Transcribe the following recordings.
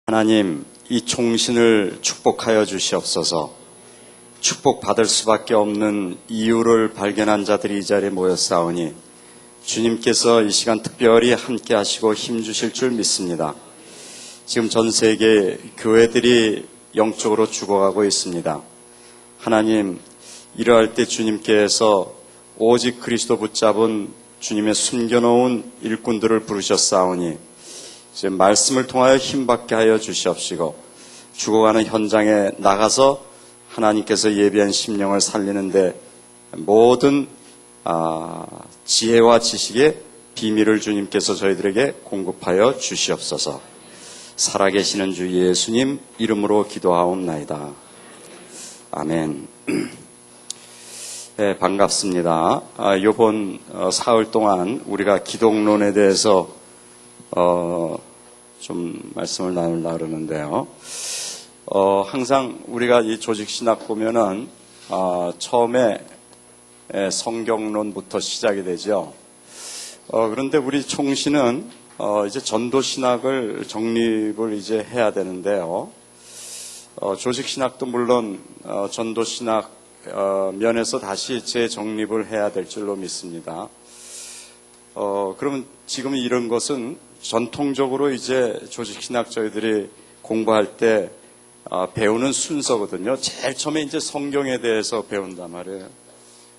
하나님, 이 총신을 축복하여 주시옵소서. 축복받을 수밖에 없는 이유를 발견한 자들이 이 자리에 모였사오니 주님께서 이 시간 특별히 함께 하시고 힘주실 줄 믿습니다. 지금 전 세계 교회들이 영적으로 죽어가고 있습니다. 하나님, 이러할 때 주님께서 오직 그리스도 붙잡은 주님의 숨겨놓은 일꾼들을 부르셨사오니 이제 말씀을 통하여 힘받게 하여 주시옵시고 죽어가는 현장에 나가서 하나님께서 예비한 심령을 살리는데 모든 지혜와 지식의 비밀을 주님께서 저희들에게 공급하여 주시옵소서. 살아계시는 주 예수님 이름으로 기도하옵나이다. 아멘. 네, 반갑습니다. 이번 사흘 동안 우리가 기독론에 대해서 좀 말씀을 나누려고 그러는데요. 항상 우리가 이 조직신학 보면은, 처음에 성경론부터 시작이 되죠. 그런데 우리 총신은, 이제 전도신학을 정립을 이제 해야 되는데요. 조직신학도 물론, 전도신학, 면에서 다시 재정립을 해야 될 줄로 믿습니다. 그러면 지금 이런 것은 전통적으로 이제 조직신학 저희들이 공부할 때 배우는 순서거든요. 제일 처음에 이제 성경에 대해서 배운단 말이에요.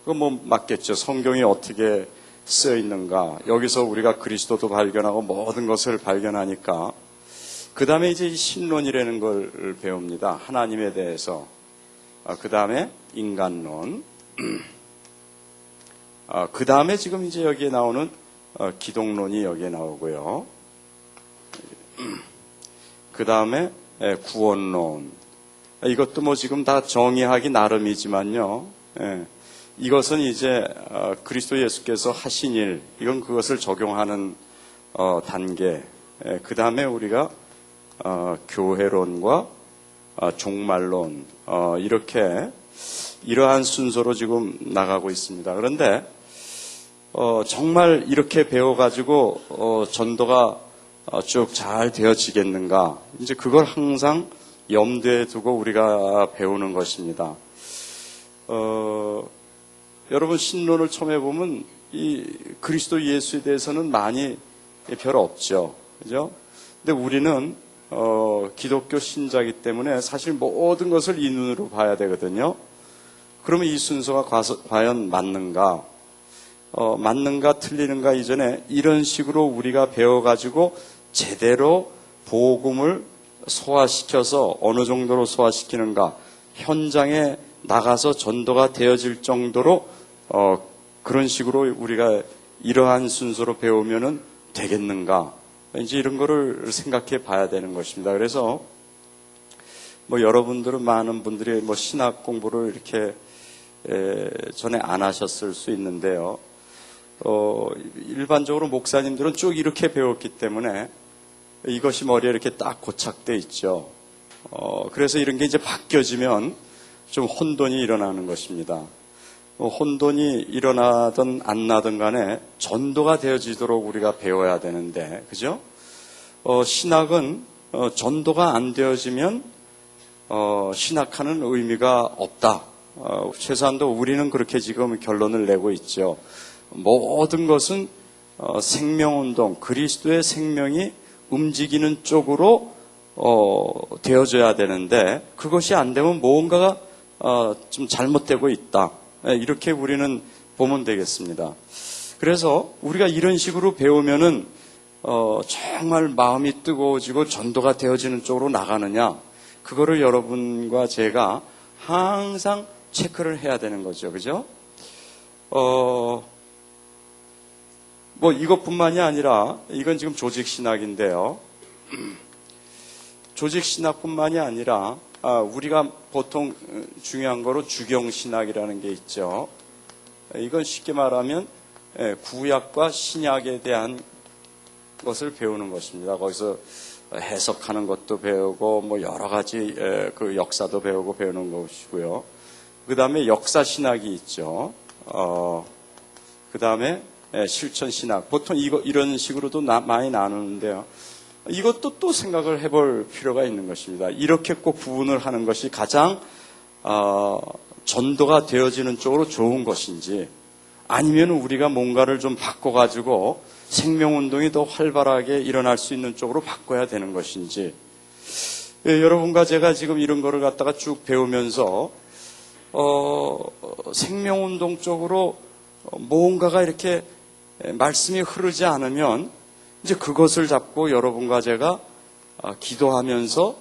그건 뭐 맞겠죠. 성경이 어떻게 쓰여 있는가. 여기서 우리가 그리스도도 발견하고 모든 것을 발견하니까 그 다음에 이제 이 신론이라는 걸 배웁니다. 하나님에 대해서. 그 다음에 인간론. 그 다음에 지금 이제 여기에 나오는 기독론이 여기에 나오고요. 그 다음에 구원론. 이것도 뭐 지금 다 정의하기 나름이지만요. 이것은 이제 그리스도 예수께서 하신 일, 이건 그것을 적용하는 단계. 그 다음에 우리가 교회론과 종말론, 이렇게 이러한 순서로 지금 나가고 있습니다. 그런데 정말 이렇게 배워가지고 전도가 쭉 잘 되어지겠는가? 이제 그걸 항상 염두에 두고 우리가 배우는 것입니다. 여러분 신론을 처음에 보면 이 그리스도 예수에 대해서는 많이 별 없죠, 그죠? 근데 우리는 기독교 신자이기 때문에 사실 모든 것을 이 눈으로 봐야 되거든요. 그러면 이 순서가 과연 맞는가? 맞는가 틀리는가 이전에 이런 식으로 우리가 배워가지고 제대로 복음을 소화시켜서 어느 정도로 소화시키는가, 현장에 나가서 전도가 되어질 정도로 그런 식으로 우리가 이러한 순서로 배우면은 되겠는가, 이제 이런 거를 생각해 봐야 되는 것입니다. 그래서 뭐 여러분들은 많은 분들이 뭐 신학 공부를 이렇게 전에 안 하셨을 수 있는데요. 일반적으로 목사님들은 쭉 이렇게 배웠기 때문에 이것이 머리에 이렇게 딱 고착돼 있죠. 그래서 이런 게 이제 바뀌어지면 좀 혼돈이 일어나는 것입니다. 혼돈이 일어나든 안 나든 간에 전도가 되어지도록 우리가 배워야 되는데, 그죠? 신학은 전도가 안 되어지면 신학하는 의미가 없다. 최소한도 우리는 그렇게 지금 결론을 내고 있죠. 모든 것은 생명운동, 그리스도의 생명이 움직이는 쪽으로 되어져야 되는데 그것이 안 되면 무언가가 좀 잘못되고 있다. 이렇게 우리는 보면 되겠습니다. 그래서 우리가 이런 식으로 배우면은 정말 마음이 뜨거워지고 전도가 되어지는 쪽으로 나가느냐, 그거를 여러분과 제가 항상 체크를 해야 되는 거죠. 그죠? 뭐 이것뿐만이 아니라 이건 지금 조직신학인데요. 조직신학뿐만이 아니라 우리가 보통 중요한 거로 주경신학이라는 게 있죠. 이건 쉽게 말하면 구약과 신약에 대한 것을 배우는 것입니다. 거기서 해석하는 것도 배우고 뭐 여러 가지 그 역사도 배우고 배우는 것이고요. 그 다음에 역사신학이 있죠. 그 다음에 실천신학. 보통 이런 식으로도 많이 나누는데요. 이것도 또 생각을 해볼 필요가 있는 것입니다. 이렇게 꼭 구분을 하는 것이 가장 전도가 되어지는 쪽으로 좋은 것인지, 아니면 우리가 뭔가를 좀 바꿔가지고 생명운동이 더 활발하게 일어날 수 있는 쪽으로 바꿔야 되는 것인지. 여러분과 제가 지금 이런 거를 갖다가 쭉 배우면서 생명운동 쪽으로 뭔가가 이렇게 말씀이 흐르지 않으면 이제 그것을 잡고 여러분과 제가 기도하면서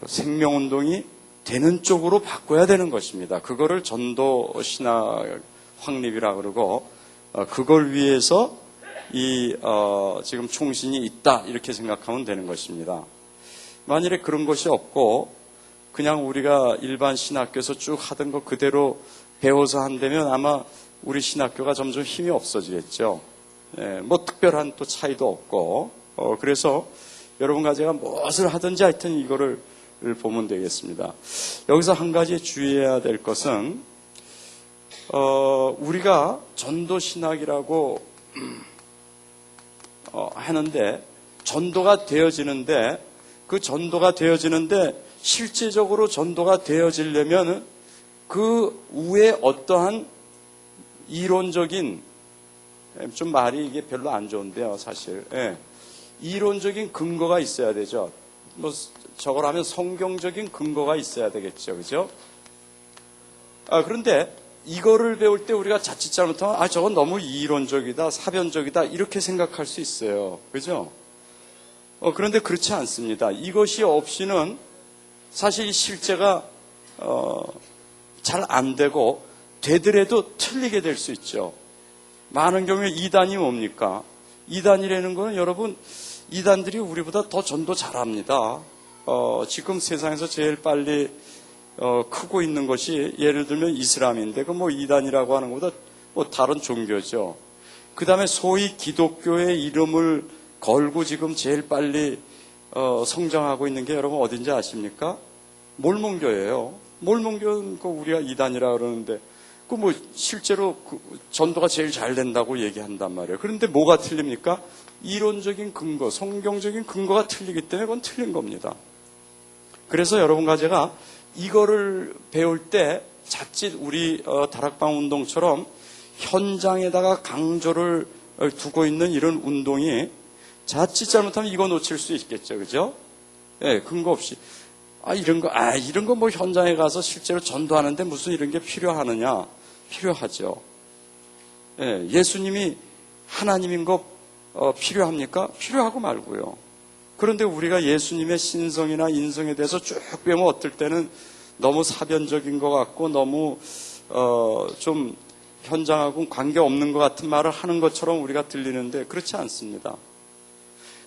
생명운동이 되는 쪽으로 바꿔야 되는 것입니다. 그거를 전도신학 확립이라 그러고, 그걸 위해서 지금 총신이 있다 이렇게 생각하면 되는 것입니다. 만일에 그런 것이 없고 그냥 우리가 일반 신학교에서 쭉 하던 거 그대로 배워서 한다면 아마 우리 신학교가 점점 힘이 없어지겠죠. 뭐 특별한 또 차이도 없고, 그래서 여러분과 제가 무엇을 하든지 하여튼 이거를 보면 되겠습니다. 여기서 한 가지 주의해야 될 것은, 우리가 전도신학이라고 하는데, 전도가 되어지는데, 그 전도가 되어지는데 실제적으로 전도가 되어지려면 그 위에 어떠한 이론적인, 좀 말이 이게 별로 안 좋은데요, 사실. 이론적인 근거가 있어야 되죠. 뭐 저걸 하면 성경적인 근거가 있어야 되겠죠, 그죠? 그런데 이거를 배울 때 우리가 자칫 잘못하면 저건 너무 이론적이다, 사변적이다 이렇게 생각할 수 있어요, 그죠? 그런데 그렇지 않습니다. 이것이 없이는 사실 실제가 잘 안 되고, 되더라도 틀리게 될 수 있죠. 많은 경우에 이단이 뭡니까? 이단이라는 거는 여러분, 이단들이 우리보다 더 전도 잘합니다. 지금 세상에서 제일 빨리 크고 있는 것이 예를 들면 이슬람인데, 그 뭐 이단이라고 하는 것보다 뭐 다른 종교죠. 그 다음에 소위 기독교의 이름을 걸고 지금 제일 빨리 성장하고 있는 게 여러분 어딘지 아십니까? 몰몬교예요. 몰몬교는 우리가 이단이라 그러는데 그 뭐 실제로 전도가 제일 잘 된다고 얘기한단 말이에요. 그런데 뭐가 틀립니까? 이론적인 근거, 성경적인 근거가 틀리기 때문에 그건 틀린 겁니다. 그래서 여러분과 제가 이거를 배울 때 자칫 우리 다락방 운동처럼 현장에다가 강조를 두고 있는 이런 운동이 자칫 잘못하면 이거 놓칠 수 있겠죠, 그죠? 근거 없이 이런 거 뭐 현장에 가서 실제로 전도하는데 무슨 이런 게 필요하느냐? 필요하죠. 예수님이 하나님인 거 필요합니까? 필요하고 말고요. 그런데 우리가 예수님의 신성이나 인성에 대해서 쭉 배우면 어떨 때는 너무 사변적인 것 같고 너무 좀 현장하고는 관계없는 것 같은 말을 하는 것처럼 우리가 들리는데 그렇지 않습니다.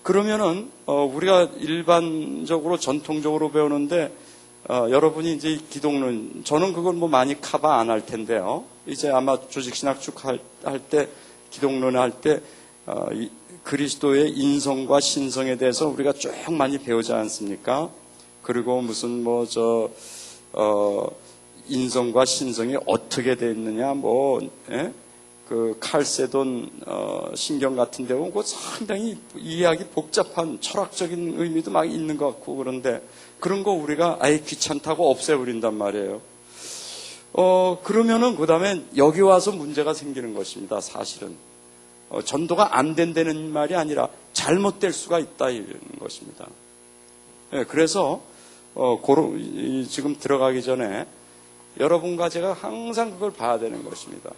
그러면은 우리가 일반적으로 전통적으로 배우는데 여러분이 이제 기독론, 저는 그걸 뭐 많이 커버 안 할 텐데요. 이제 아마 조직신학 쭉 할 때, 기독론 할 때 그리스도의 인성과 신성에 대해서 우리가 쭉 많이 배우지 않습니까? 그리고 무슨 인성과 신성이 어떻게 돼 있느냐, 그 칼세돈 신경 같은 데 보면 상당히 이해하기 복잡한 철학적인 의미도 막 있는 것 같고, 그런데 그런 거 우리가 아예 귀찮다고 없애버린단 말이에요. 그러면은 그 다음에 여기 와서 문제가 생기는 것입니다. 사실은 전도가 안 된다는 말이 아니라 잘못될 수가 있다 이런 것입니다. 그래서 지금 들어가기 전에 여러분과 제가 항상 그걸 봐야 되는 것입니다.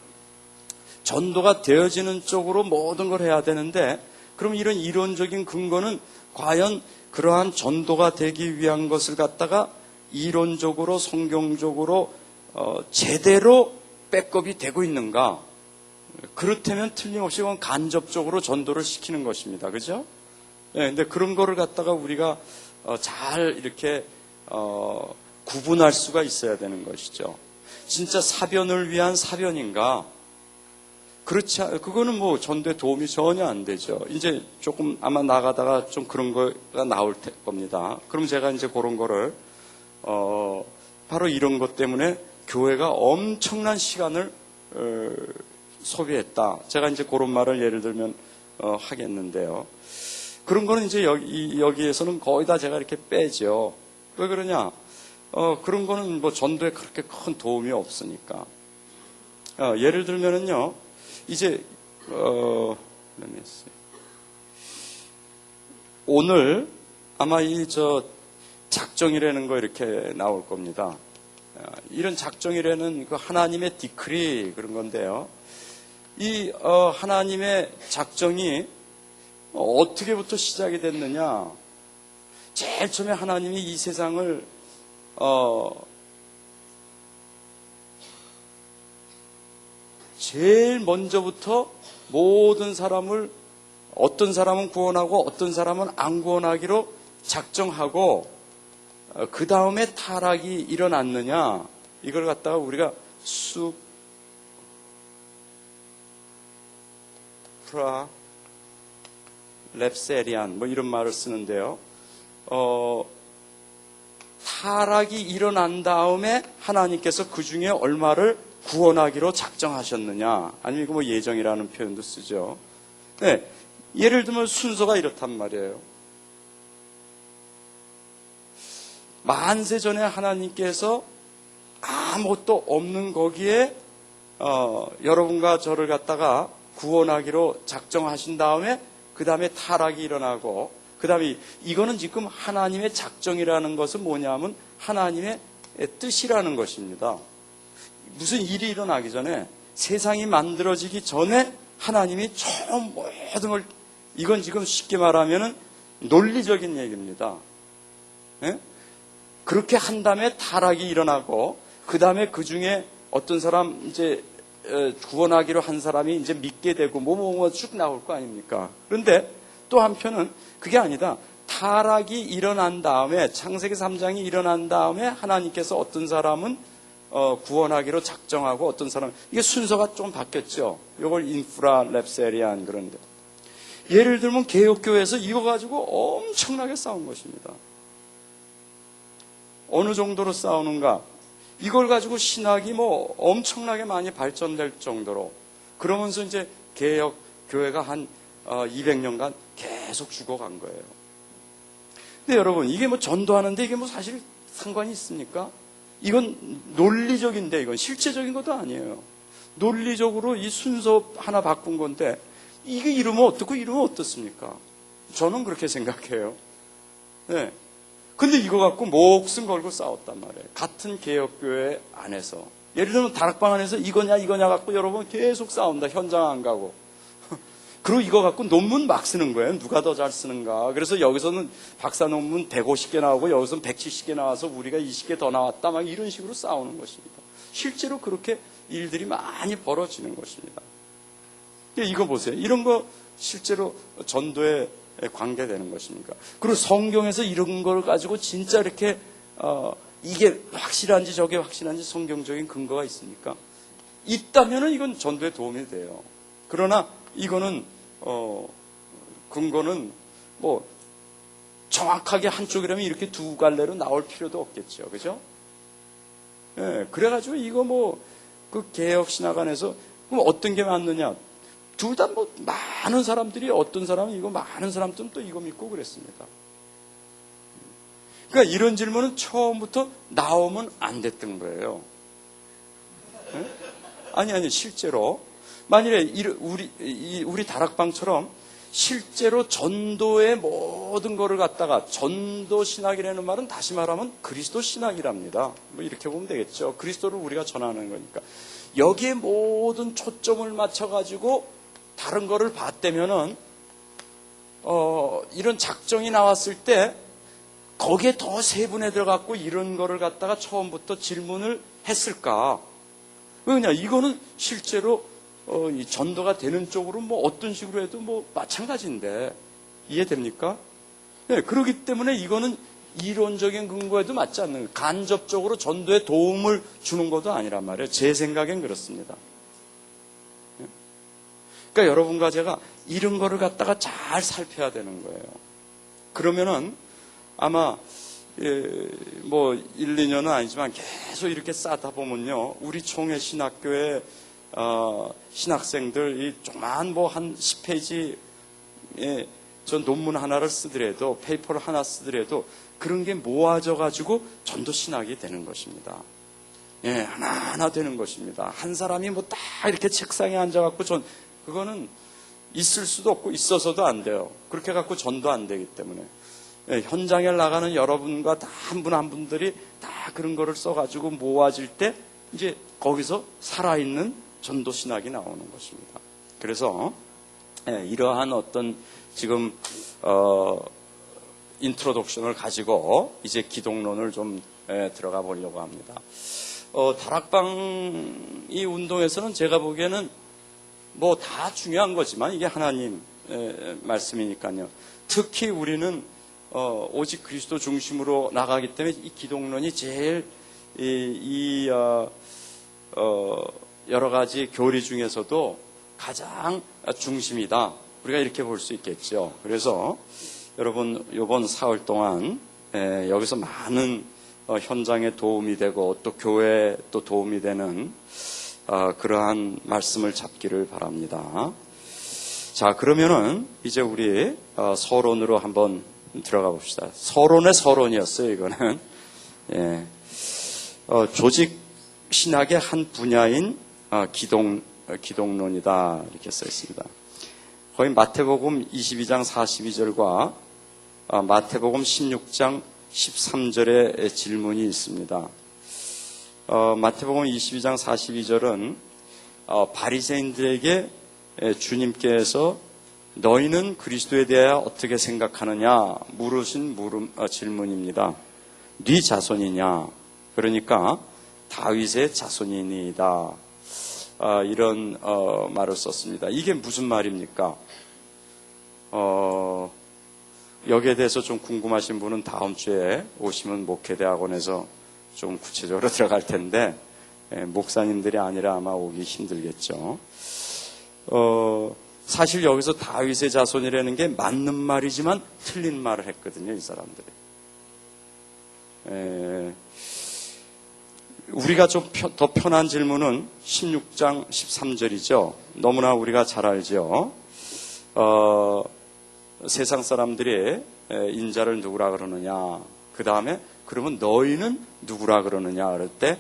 전도가 되어지는 쪽으로 모든 걸 해야 되는데, 그럼 이런 이론적인 근거는 과연 그러한 전도가 되기 위한 것을 갖다가 이론적으로 성경적으로 제대로 백업이 되고 있는가? 그렇다면 틀림없이 그건 간접적으로 전도를 시키는 것입니다. 그죠? 근데 그런 거를 갖다가 우리가 잘 이렇게 구분할 수가 있어야 되는 것이죠. 진짜 사변을 위한 사변인가? 그렇지, 그거는 뭐 전도에 도움이 전혀 안 되죠. 이제 조금 아마 나가다가 좀 그런 거가 나올 겁니다. 그럼 제가 이제 그런 거를, 바로 이런 것 때문에 교회가 엄청난 시간을, 소비했다. 제가 이제 그런 말을 예를 들면, 하겠는데요. 그런 거는 이제 여기에서는 거의 다 제가 이렇게 빼죠. 왜 그러냐? 그런 거는 뭐 전도에 그렇게 큰 도움이 없으니까. 예를 들면은요, 이제, 오늘 아마 작정이라는 거 이렇게 나올 겁니다. 이런 작정이라는 그 하나님의 디크리 그런 건데요. 이 하나님의 작정이 어떻게부터 시작이 됐느냐? 제일 처음에 하나님이 이 세상을 제일 먼저부터 모든 사람을 어떤 사람은 구원하고 어떤 사람은 안 구원하기로 작정하고 그 다음에 타락이 일어났느냐? 이걸 갖다가 우리가 랩세리안 뭐 이런 말을 쓰는데요. 타락이 일어난 다음에 하나님께서 그 중에 얼마를 구원하기로 작정하셨느냐? 아니면 이거 뭐 예정이라는 표현도 쓰죠. 네, 예를 들면 순서가 이렇단 말이에요. 만세 전에 하나님께서 아무것도 없는 거기에 여러분과 저를 갖다가 구원하기로 작정하신 다음에 그 다음에 타락이 일어나고 그 다음에 이거는 지금 하나님의 작정이라는 것은 뭐냐면 하나님의 뜻이라는 것입니다. 무슨 일이 일어나기 전에 세상이 만들어지기 전에 하나님이 처음 모든 걸 이건 지금 쉽게 말하면 논리적인 얘기입니다. 네? 그렇게 한 다음에 타락이 일어나고 그 다음에 그 중에 어떤 사람 이제 구원하기로 한 사람이 이제 믿게 되고 뭐 쭉 나올 거 아닙니까? 그런데 또 한편은 그게 아니다. 타락이 일어난 다음에 창세기 3장이 일어난 다음에 하나님께서 어떤 사람은 구원하기로 작정하고 어떤 사람은 이게 순서가 좀 바뀌었죠. 이걸 인프라 랩세리안 그런데 예를 들면 개혁교회에서 이거 가지고 엄청나게 싸운 것입니다. 어느 정도로 싸우는가? 이걸 가지고 신학이 뭐 엄청나게 많이 발전될 정도로 그러면서 이제 개혁 교회가 한 200년간 계속 죽어간 거예요. 근데 여러분 이게 뭐 전도하는데 이게 뭐 사실 상관이 있습니까? 이건 논리적인데 이건 실제적인 것도 아니에요. 논리적으로 이 순서 하나 바꾼 건데 이게 이러면 어떻고 이러면 어떻습니까? 저는 그렇게 생각해요. 네. 근데 이거 갖고 목숨 걸고 싸웠단 말이에요. 같은 개혁교회 안에서. 예를 들면 다락방 안에서 이거냐 갖고 여러분 계속 싸운다. 현장 안 가고. 그리고 이거 갖고 논문 막 쓰는 거예요. 누가 더 잘 쓰는가. 그래서 여기서는 박사 논문 150개 나오고 여기서는 170개 나와서 우리가 20개 더 나왔다. 막 이런 식으로 싸우는 것입니다. 실제로 그렇게 일들이 많이 벌어지는 것입니다. 이거 보세요. 이런 거 실제로 전도에 관계되는 것입니까? 그리고 성경에서 이런 걸 가지고 진짜 이렇게 이게 확실한지 저게 확실한지 성경적인 근거가 있습니까? 있다면은 이건 전도에 도움이 돼요. 그러나 이거는 근거는 뭐 정확하게 한쪽이라면 이렇게 두 갈래로 나올 필요도 없겠죠, 그죠? 예, 그래가지고 이거 뭐 그 개혁 신학 안에서 그럼 어떤 게 맞느냐? 둘 다 뭐 많은 사람들이 어떤 사람은 이거 많은 사람들은 또 이거 믿고 그랬습니다. 그러니까 이런 질문은 처음부터 나오면 안 됐던 거예요. 네? 아니 실제로 만일에 우리 다락방처럼 실제로 전도의 모든 거를 갖다가 전도 신학이라는 말은 다시 말하면 그리스도 신학이랍니다. 뭐 이렇게 보면 되겠죠. 그리스도를 우리가 전하는 거니까 여기에 모든 초점을 맞춰가지고 다른 거를 봤다면은 이런 작정이 나왔을 때 거기에 더 세분해 들어갔고 이런 거를 갖다가 처음부터 질문을 했을까? 왜냐 이거는 실제로 이 전도가 되는 쪽으로 뭐 어떤 식으로 해도 뭐 마찬가지인데 이해됩니까? 네, 그렇기 때문에 이거는 이론적인 근거에도 맞지 않는 간접적으로 전도에 도움을 주는 것도 아니란 말이에요. 제 생각엔 그렇습니다. 그러니까 여러분과 제가 이런 거를 갖다가 잘 살펴야 되는 거예요. 그러면은 아마 뭐 1, 2년은 아니지만 계속 이렇게 싸다 보면요. 우리 총회 신학교에 신학생들 이 조그만 뭐 한 10페이지 저 논문 하나를 쓰더라도, 페이퍼를 하나 쓰더라도 그런 게 모아져 가지고 전도 신학이 되는 것입니다. 예, 하나하나 되는 것입니다. 한 사람이 뭐 딱 이렇게 책상에 앉아갖고 그거는 있을 수도 없고 있어서도 안 돼요. 그렇게 갖고 전도 안 되기 때문에. 예, 현장에 나가는 여러분과 다 한 분 한 분들이 다 그런 거를 써가지고 모아질 때 이제 거기서 살아있는 전도 신학이 나오는 것입니다. 그래서 예, 이러한 어떤 지금 인트로덕션을 가지고 이제 기독론을 좀 들어가 보려고 합니다. 다락방 이 운동에서는 제가 보기에는 뭐 다 중요한 거지만 이게 하나님 말씀이니까요. 특히 우리는 오직 그리스도 중심으로 나가기 때문에 이 기독론이 제일 여러 가지 교리 중에서도 가장 중심이다. 우리가 이렇게 볼 수 있겠죠. 그래서 여러분 이번 사흘 동안 여기서 많은 현장에 도움이 되고 또 교회에 또 도움이 되는 그러한 말씀을 잡기를 바랍니다. 자, 그러면은 이제 우리 서론으로 한번 들어가 봅시다. 서론의 서론이었어요, 이거는. 예. 조직 신학의 한 분야인 기독론이다 이렇게 써 있습니다. 거의 마태복음 22장 42절과 마태복음 16장 13절의 질문이 있습니다. 마태복음 22장 42절은 바리새인들에게 주님께서 너희는 그리스도에 대하여 어떻게 생각하느냐 물으신 질문입니다. 네 자손이냐? 그러니까 다윗의 자손이니이다. 이런 말을 썼습니다. 이게 무슨 말입니까? 여기에 대해서 좀 궁금하신 분은 다음 주에 오시면 목회대학원에서 좀 구체적으로 들어갈 텐데 목사님들이 아니라 아마 오기 힘들겠죠. 사실 여기서 다윗의 자손이라는 게 맞는 말이지만 틀린 말을 했거든요, 이 사람들이. 우리가 좀 더 편한 질문은 16장 13절이죠. 너무나 우리가 잘 알죠. 세상 사람들이 인자를 누구라 그러느냐. 그 다음에 그러면 너희는 누구라 그러느냐 그럴 때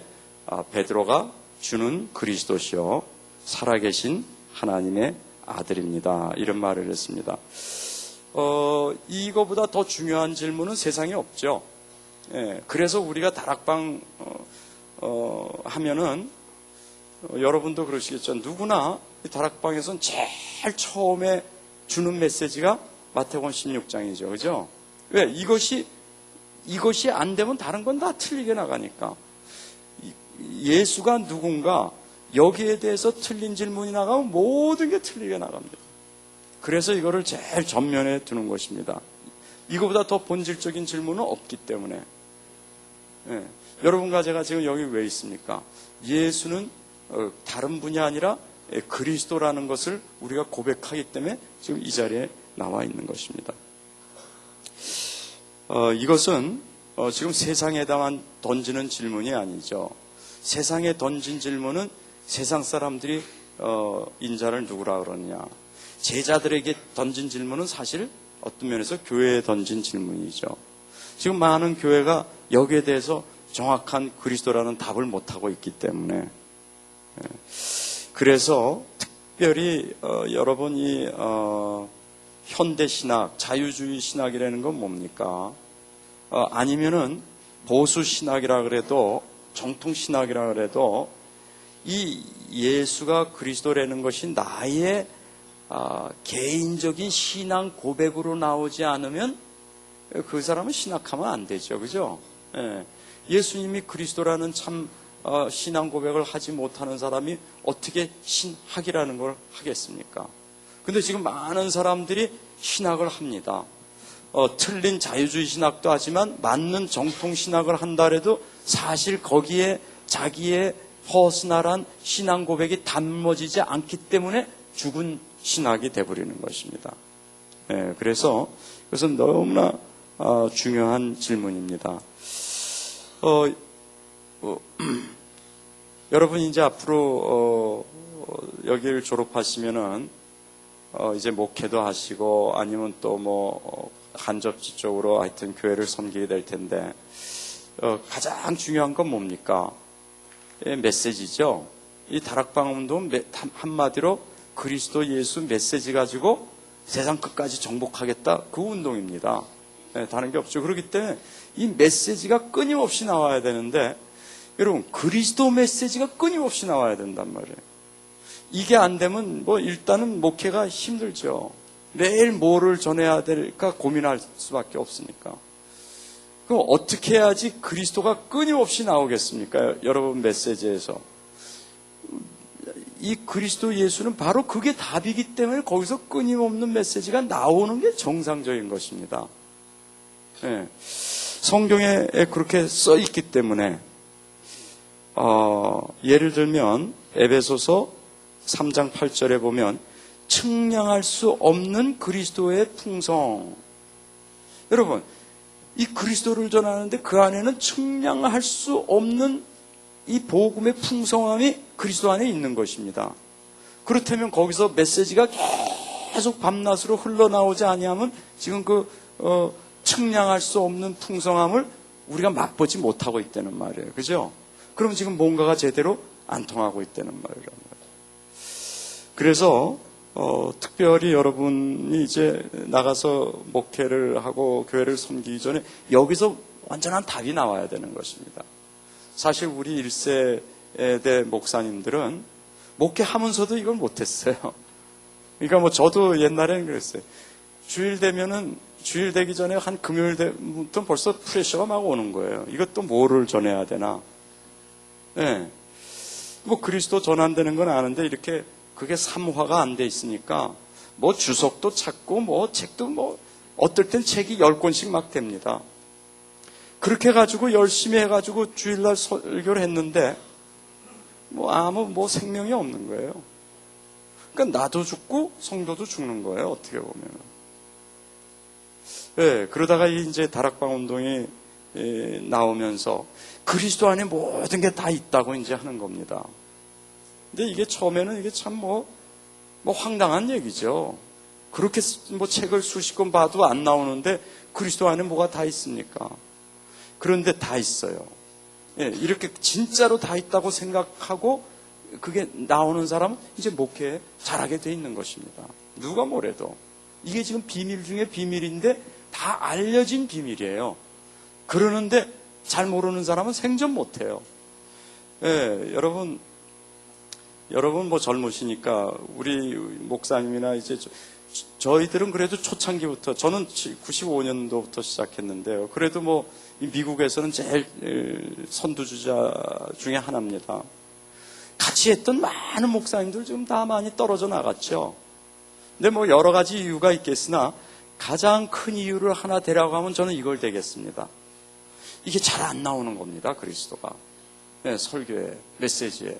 베드로가 주는 그리스도시요 살아계신 하나님의 아들입니다. 이런 말을 했습니다. 이거보다 더 중요한 질문은 세상에 없죠. 그래서 우리가 다락방 하면은 여러분도 그러시겠죠. 누구나 다락방에서는 제일 처음에 주는 메시지가 마태복음 16장이죠. 그죠? 왜? 이것이 안 되면 다른 건 다 틀리게 나가니까. 예수가 누군가 여기에 대해서 틀린 질문이 나가면 모든 게 틀리게 나갑니다. 그래서 이거를 제일 전면에 두는 것입니다. 이거보다 더 본질적인 질문은 없기 때문에. 여러분과 제가 지금 여기 왜 있습니까? 예수는 다른 분이 아니라 그리스도라는 것을 우리가 고백하기 때문에 지금 이 자리에 나와 있는 것입니다. 이것은 지금 세상에다만 던지는 질문이 아니죠. 세상에 던진 질문은 세상 사람들이 인자를 누구라 그러느냐. 제자들에게 던진 질문은 사실 어떤 면에서 교회에 던진 질문이죠. 지금 많은 교회가 여기에 대해서 정확한 그리스도라는 답을 못하고 있기 때문에 그래서 특별히 여러분이 현대신학, 자유주의 신학이라는 건 뭡니까? 아니면은 보수신학이라 그래도 정통신학이라 그래도 이 예수가 그리스도라는 것이 나의 개인적인 신앙 고백으로 나오지 않으면 그 사람은 신학하면 안 되죠. 그죠? 예수님이 그리스도라는 참 신앙 고백을 하지 못하는 사람이 어떻게 신학이라는 걸 하겠습니까? 근데 지금 많은 사람들이 신학을 합니다. 틀린 자유주의 신학도 하지만 맞는 정통 신학을 한다 해도 사실 거기에 자기의 퍼스널한 신앙 고백이 담아지지 않기 때문에 죽은 신학이 돼버리는 것입니다. 그래서 그것은 너무나 중요한 질문입니다. 여러분 이제 앞으로 여기를 졸업하시면은 이제 목회도 하시고 아니면 또 뭐 간접지 쪽으로 하여튼 교회를 섬기게 될 텐데 가장 중요한 건 뭡니까? 메시지죠. 이 다락방 운동 한마디로 그리스도 예수 메시지 가지고 세상 끝까지 정복하겠다, 그 운동입니다. 다른 게 없죠. 그렇기 때문에 이 메시지가 끊임없이 나와야 되는데, 여러분 그리스도 메시지가 끊임없이 나와야 된단 말이에요. 이게 안 되면 뭐 일단은 목회가 힘들죠. 매일 뭐를 전해야 될까 고민할 수밖에 없으니까. 그럼 어떻게 해야지 그리스도가 끊임없이 나오겠습니까? 여러분 메시지에서. 이 그리스도 예수는 바로 그게 답이기 때문에 거기서 끊임없는 메시지가 나오는 게 정상적인 것입니다. 네. 성경에 그렇게 써 있기 때문에 예를 들면 에베소서 3장 8절에 보면 측량할 수 없는 그리스도의 풍성. 여러분 이 그리스도를 전하는데 그 안에는 측량할 수 없는 이 복음의 풍성함이 그리스도 안에 있는 것입니다. 그렇다면 거기서 메시지가 계속 밤낮으로 흘러나오지 아니하면 지금 측량할 수 없는 풍성함을 우리가 맛보지 못하고 있다는 말이에요. 그죠? 그럼 지금 뭔가가 제대로 안 통하고 있다는 말이란 말이에요. 그래서 특별히 여러분이 이제 나가서 목회를 하고 교회를 섬기기 전에 여기서 완전한 답이 나와야 되는 것입니다. 사실 우리 1세대 목사님들은 목회하면서도 이걸 못했어요. 그러니까 뭐 저도 옛날에는 그랬어요. 주일 되기 전에 한 금요일 때부터 벌써 프레셔가 막 오는 거예요. 이것도 뭐를 전해야 되나. 네. 뭐 그리스도 전환되는 건 아는데 이렇게 그게 삼화가 안 돼 있으니까 뭐 주석도 찾고 뭐 책도 뭐 어떨 땐 책이 10권씩 막 됩니다. 그렇게 해가지고 열심히 해가지고 주일날 설교를 했는데 뭐 아무 생명이 없는 거예요. 그러니까 나도 죽고 성도도 죽는 거예요. 어떻게 보면. 네, 그러다가 이제 다락방 운동이 나오면서 그리스도 안에 모든 게 다 있다고 이제 하는 겁니다. 근데 이게 처음에는 이게 참 뭐 황당한 얘기죠. 그렇게 뭐 책을 수십 권 봐도 안 나오는데 그리스도 안에 뭐가 다 있습니까? 그런데 다 있어요. 예, 이렇게 진짜로 다 있다고 생각하고 그게 나오는 사람은 이제 목회에 잘하게 돼 있는 것입니다. 누가 뭐래도. 이게 지금 비밀 중에 비밀인데 다 알려진 비밀이에요. 그러는데 잘 모르는 사람은 생전 못해요. 예, 여러분 뭐 젊으시니까 우리 목사님이나 이제 저희들은 그래도 초창기부터, 저는 95년도부터 시작했는데요. 그래도 뭐 미국에서는 제일 선두주자 중에 하나입니다. 같이 했던 많은 목사님들 지금 다 많이 떨어져 나갔죠. 근데 뭐 여러 가지 이유가 있겠으나 가장 큰 이유를 하나 대라고 하면 저는 이걸 대겠습니다. 이게 잘 안 나오는 겁니다. 그리스도가. 네, 설교에, 메시지에.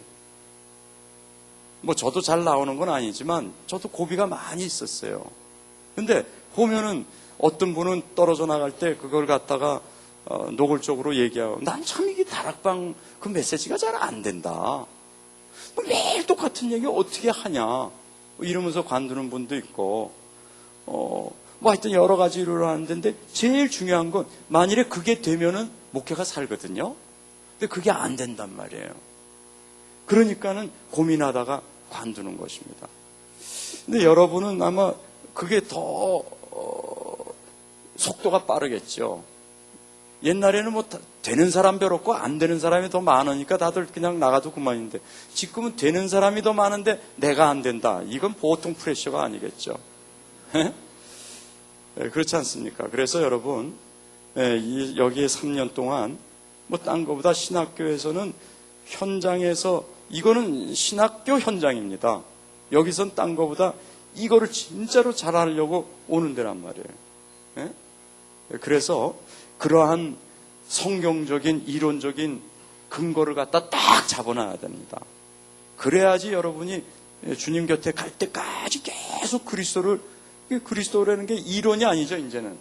뭐 저도 잘 나오는 건 아니지만 저도 고비가 많이 있었어요. 근데 보면은 어떤 분은 떨어져 나갈 때 그걸 갖다가 노골적으로 얘기하고, 난 참 이게 다락방 그 메시지가 잘 안 된다. 뭐 매일 똑같은 얘기 어떻게 하냐 이러면서 관두는 분도 있고, 뭐 하여튼 여러 가지 이유를 하는데 제일 중요한 건 만일에 그게 되면은 목회가 살거든요. 근데 그게 안 된단 말이에요. 그러니까는 고민하다가 관두는 것입니다. 근데 여러분은 아마 그게 더 속도가 빠르겠죠. 옛날에는 뭐 되는 사람 별 없고 안 되는 사람이 더 많으니까 다들 그냥 나가도 그만인데, 지금은 되는 사람이 더 많은데 내가 안 된다. 이건 보통 프레셔가 아니겠죠. 네, 그렇지 않습니까? 그래서 여러분, 여기에 3년 동안 뭐 딴 거보다 신학교에서는 현장에서, 이거는 신학교 현장입니다. 여기선 딴 거보다 이거를 진짜로 잘하려고 오는 데란 말이에요. 네? 그래서 그러한 성경적인 이론적인 근거를 갖다 딱 잡아놔야 됩니다. 그래야지 여러분이 주님 곁에 갈 때까지 계속 그리스도라는 게 이론이 아니죠, 이제는.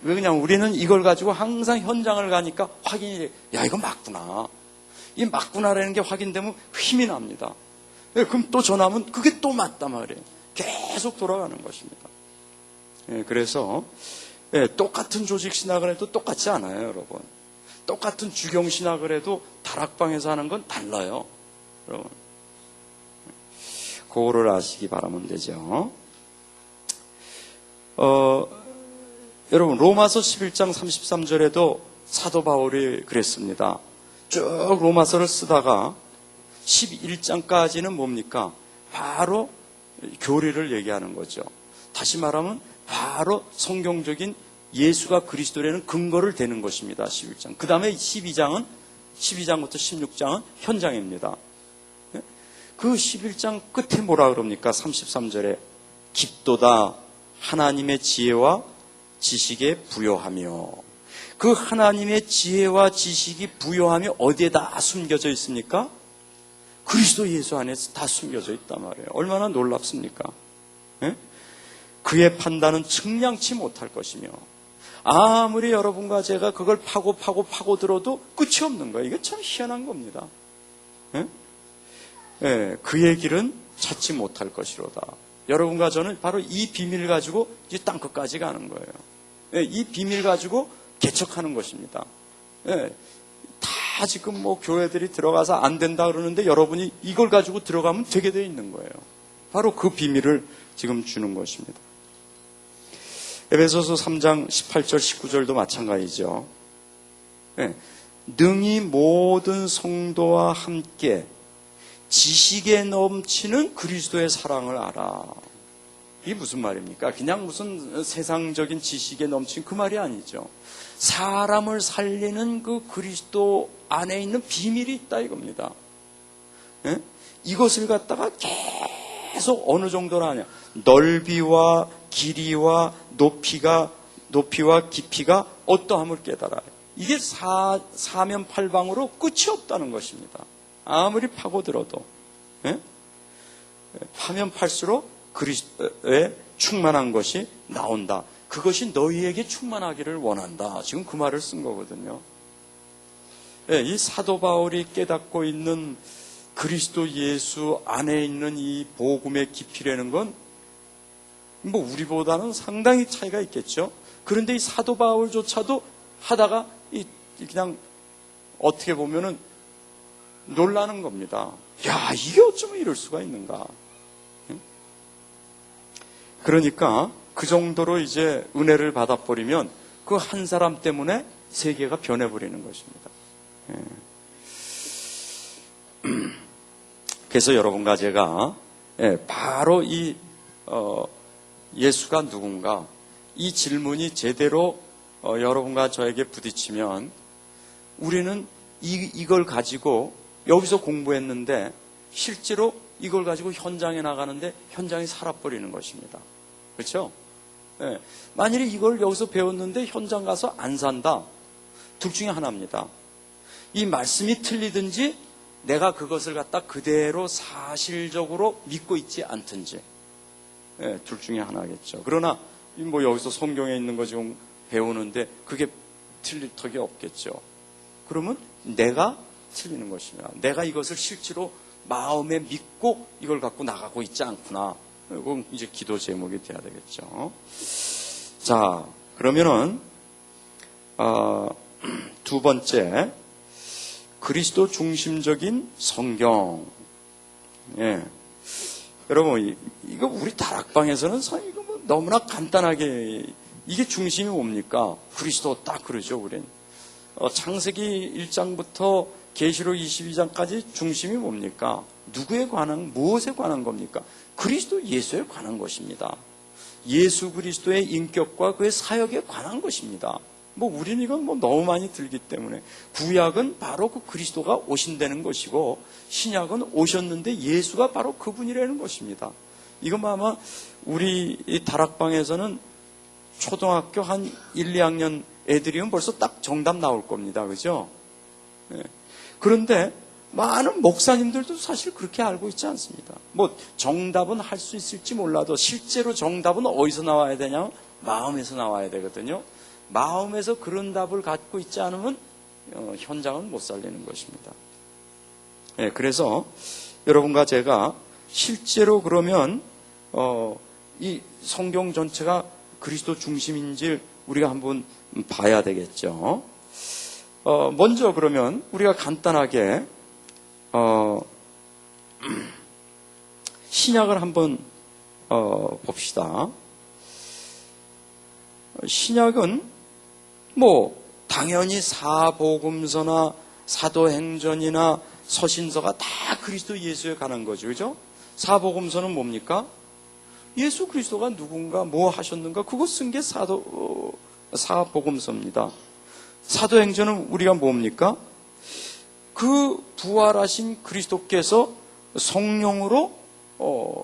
왜 그냥 우리는 이걸 가지고 항상 현장을 가니까 확인이 돼. 야, 이거 맞구나. 이 맞구나라는 게 확인되면 힘이 납니다. 그럼 또 전하면 그게 또 맞단 말이에요. 계속 돌아가는 것입니다. 그래서 똑같은 조직 신학을 해도 똑같지 않아요, 여러분. 똑같은 주경 신학을 해도 다락방에서 하는 건 달라요, 여러분. 그거를 아시기 바라면 되죠. 여러분, 로마서 11장 33절에도 사도 바울이 그랬습니다. 쭉 로마서를 쓰다가 11장까지는 뭡니까? 바로 교리를 얘기하는 거죠. 다시 말하면 바로 성경적인 예수가 그리스도라는 근거를 대는 것입니다. 11장. 그 다음에 12장부터 16장은 현장입니다. 그 11장 끝에 뭐라 그럽니까? 33절에 깊도다 하나님의 지혜와 지식에 부요하며, 그 하나님의 지혜와 지식이 부요함이 어디에다 숨겨져 있습니까? 그리스도 예수 안에서 다 숨겨져 있단 말이에요. 얼마나 놀랍습니까? 그의 판단은 측량치 못할 것이며, 아무리 여러분과 제가 그걸 파고 들어도 끝이 없는 거예요. 이게 참 희한한 겁니다. 그의 길은 찾지 못할 것이로다. 여러분과 저는 바로 이 비밀을 가지고 이제 땅끝까지 가는 거예요. 이 비밀 가지고 개척하는 것입니다. 다 지금 뭐 교회들이 들어가서 안 된다 그러는데 여러분이 이걸 가지고 들어가면 되게 돼 있는 거예요. 바로 그 비밀을 지금 주는 것입니다. 에베소서 3장 18절 19절도 마찬가지죠. 능히 모든 성도와 함께 지식에 넘치는 그리스도의 사랑을 알아. 이게 무슨 말입니까? 그냥 무슨 세상적인 지식에 넘친 그 말이 아니죠. 사람을 살리는 그 그리스도 안에 있는 비밀이 있다 이겁니다. 이것을 갖다가 계속 어느 정도나 하냐. 넓이와 길이와 높이와 깊이가 어떠함을 깨달아요. 이게 사면팔방으로 끝이 없다는 것입니다. 아무리 파고들어도 파면 팔수록 그리스도에 충만한 것이 나온다. 그것이 너희에게 충만하기를 원한다. 지금 그 말을 쓴 거거든요. 이 사도 바울이 깨닫고 있는 그리스도 예수 안에 있는 이 복음의 깊이라는 건 뭐 우리보다는 상당히 차이가 있겠죠. 그런데 이 사도 바울조차도 하다가 그냥 어떻게 보면은 놀라는 겁니다. 야, 이게 어쩌면 이럴 수가 있는가. 그러니까 그 정도로 이제 은혜를 받아버리면 그 한 사람 때문에 세계가 변해버리는 것입니다. 그래서 여러분과 제가 바로 이 예수가 누군가, 이 질문이 제대로 여러분과 저에게 부딪히면 우리는 이걸 가지고 여기서 공부했는데 실제로 이걸 가지고 현장에 나가는데 현장이 살아버리는 것입니다. 그렇죠? 만일에 이걸 여기서 배웠는데 현장 가서 안 산다. 둘 중에 하나입니다. 이 말씀이 틀리든지 내가 그것을 갖다 그대로 사실적으로 믿고 있지 않든지. 둘 중에 하나겠죠. 그러나 뭐 여기서 성경에 있는 거 지금 배우는데 그게 틀릴 턱이 없겠죠. 그러면 내가 틀리는 것입니다. 내가 이것을 실제로 마음에 믿고 이걸 갖고 나가고 있지 않구나. 이건 이제 기도 제목이 돼야 되겠죠. 자, 그러면은 두 번째, 그리스도 중심적인 성경. 여러분, 이거 우리 다락방에서는 이거 뭐 너무나 간단하게, 이게 중심이 뭡니까? 그리스도 딱 그러죠, 우린. 창세기 1장부터 계시록 22장까지 중심이 뭡니까? 누구에 관한, 무엇에 관한 겁니까? 그리스도 예수에 관한 것입니다. 예수 그리스도의 인격과 그의 사역에 관한 것입니다. 뭐 우리는 이건 뭐 너무 많이 들기 때문에, 구약은 바로 그 그리스도가 오신다는 것이고 신약은 오셨는데 예수가 바로 그분이라는 것입니다. 이건 아마 우리 이 다락방에서는 초등학교 한 1, 2학년 애들이면 벌써 딱 정답 나올 겁니다. 그죠? 그런데 많은 목사님들도 사실 그렇게 알고 있지 않습니다. 뭐 정답은 할 수 있을지 몰라도 실제로 정답은 어디서 나와야 되냐? 마음에서 나와야 되거든요. 마음에서 그런 답을 갖고 있지 않으면 현장은 못 살리는 것입니다. 그래서 여러분과 제가 실제로 그러면 이 성경 전체가 그리스도 중심인지 우리가 한번 봐야 되겠죠. 먼저 그러면 우리가 간단하게 신약을 한번 봅시다. 신약은 뭐 당연히 사복음서나 사도행전이나 서신서가 다 그리스도 예수에 관한 거죠. 그죠? 사복음서는 뭡니까? 예수 그리스도가 누군가 뭐 하셨는가 그거 쓴 게 사복음서입니다. 사도행전은 우리가 뭡니까? 그 부활하신 그리스도께서 성령으로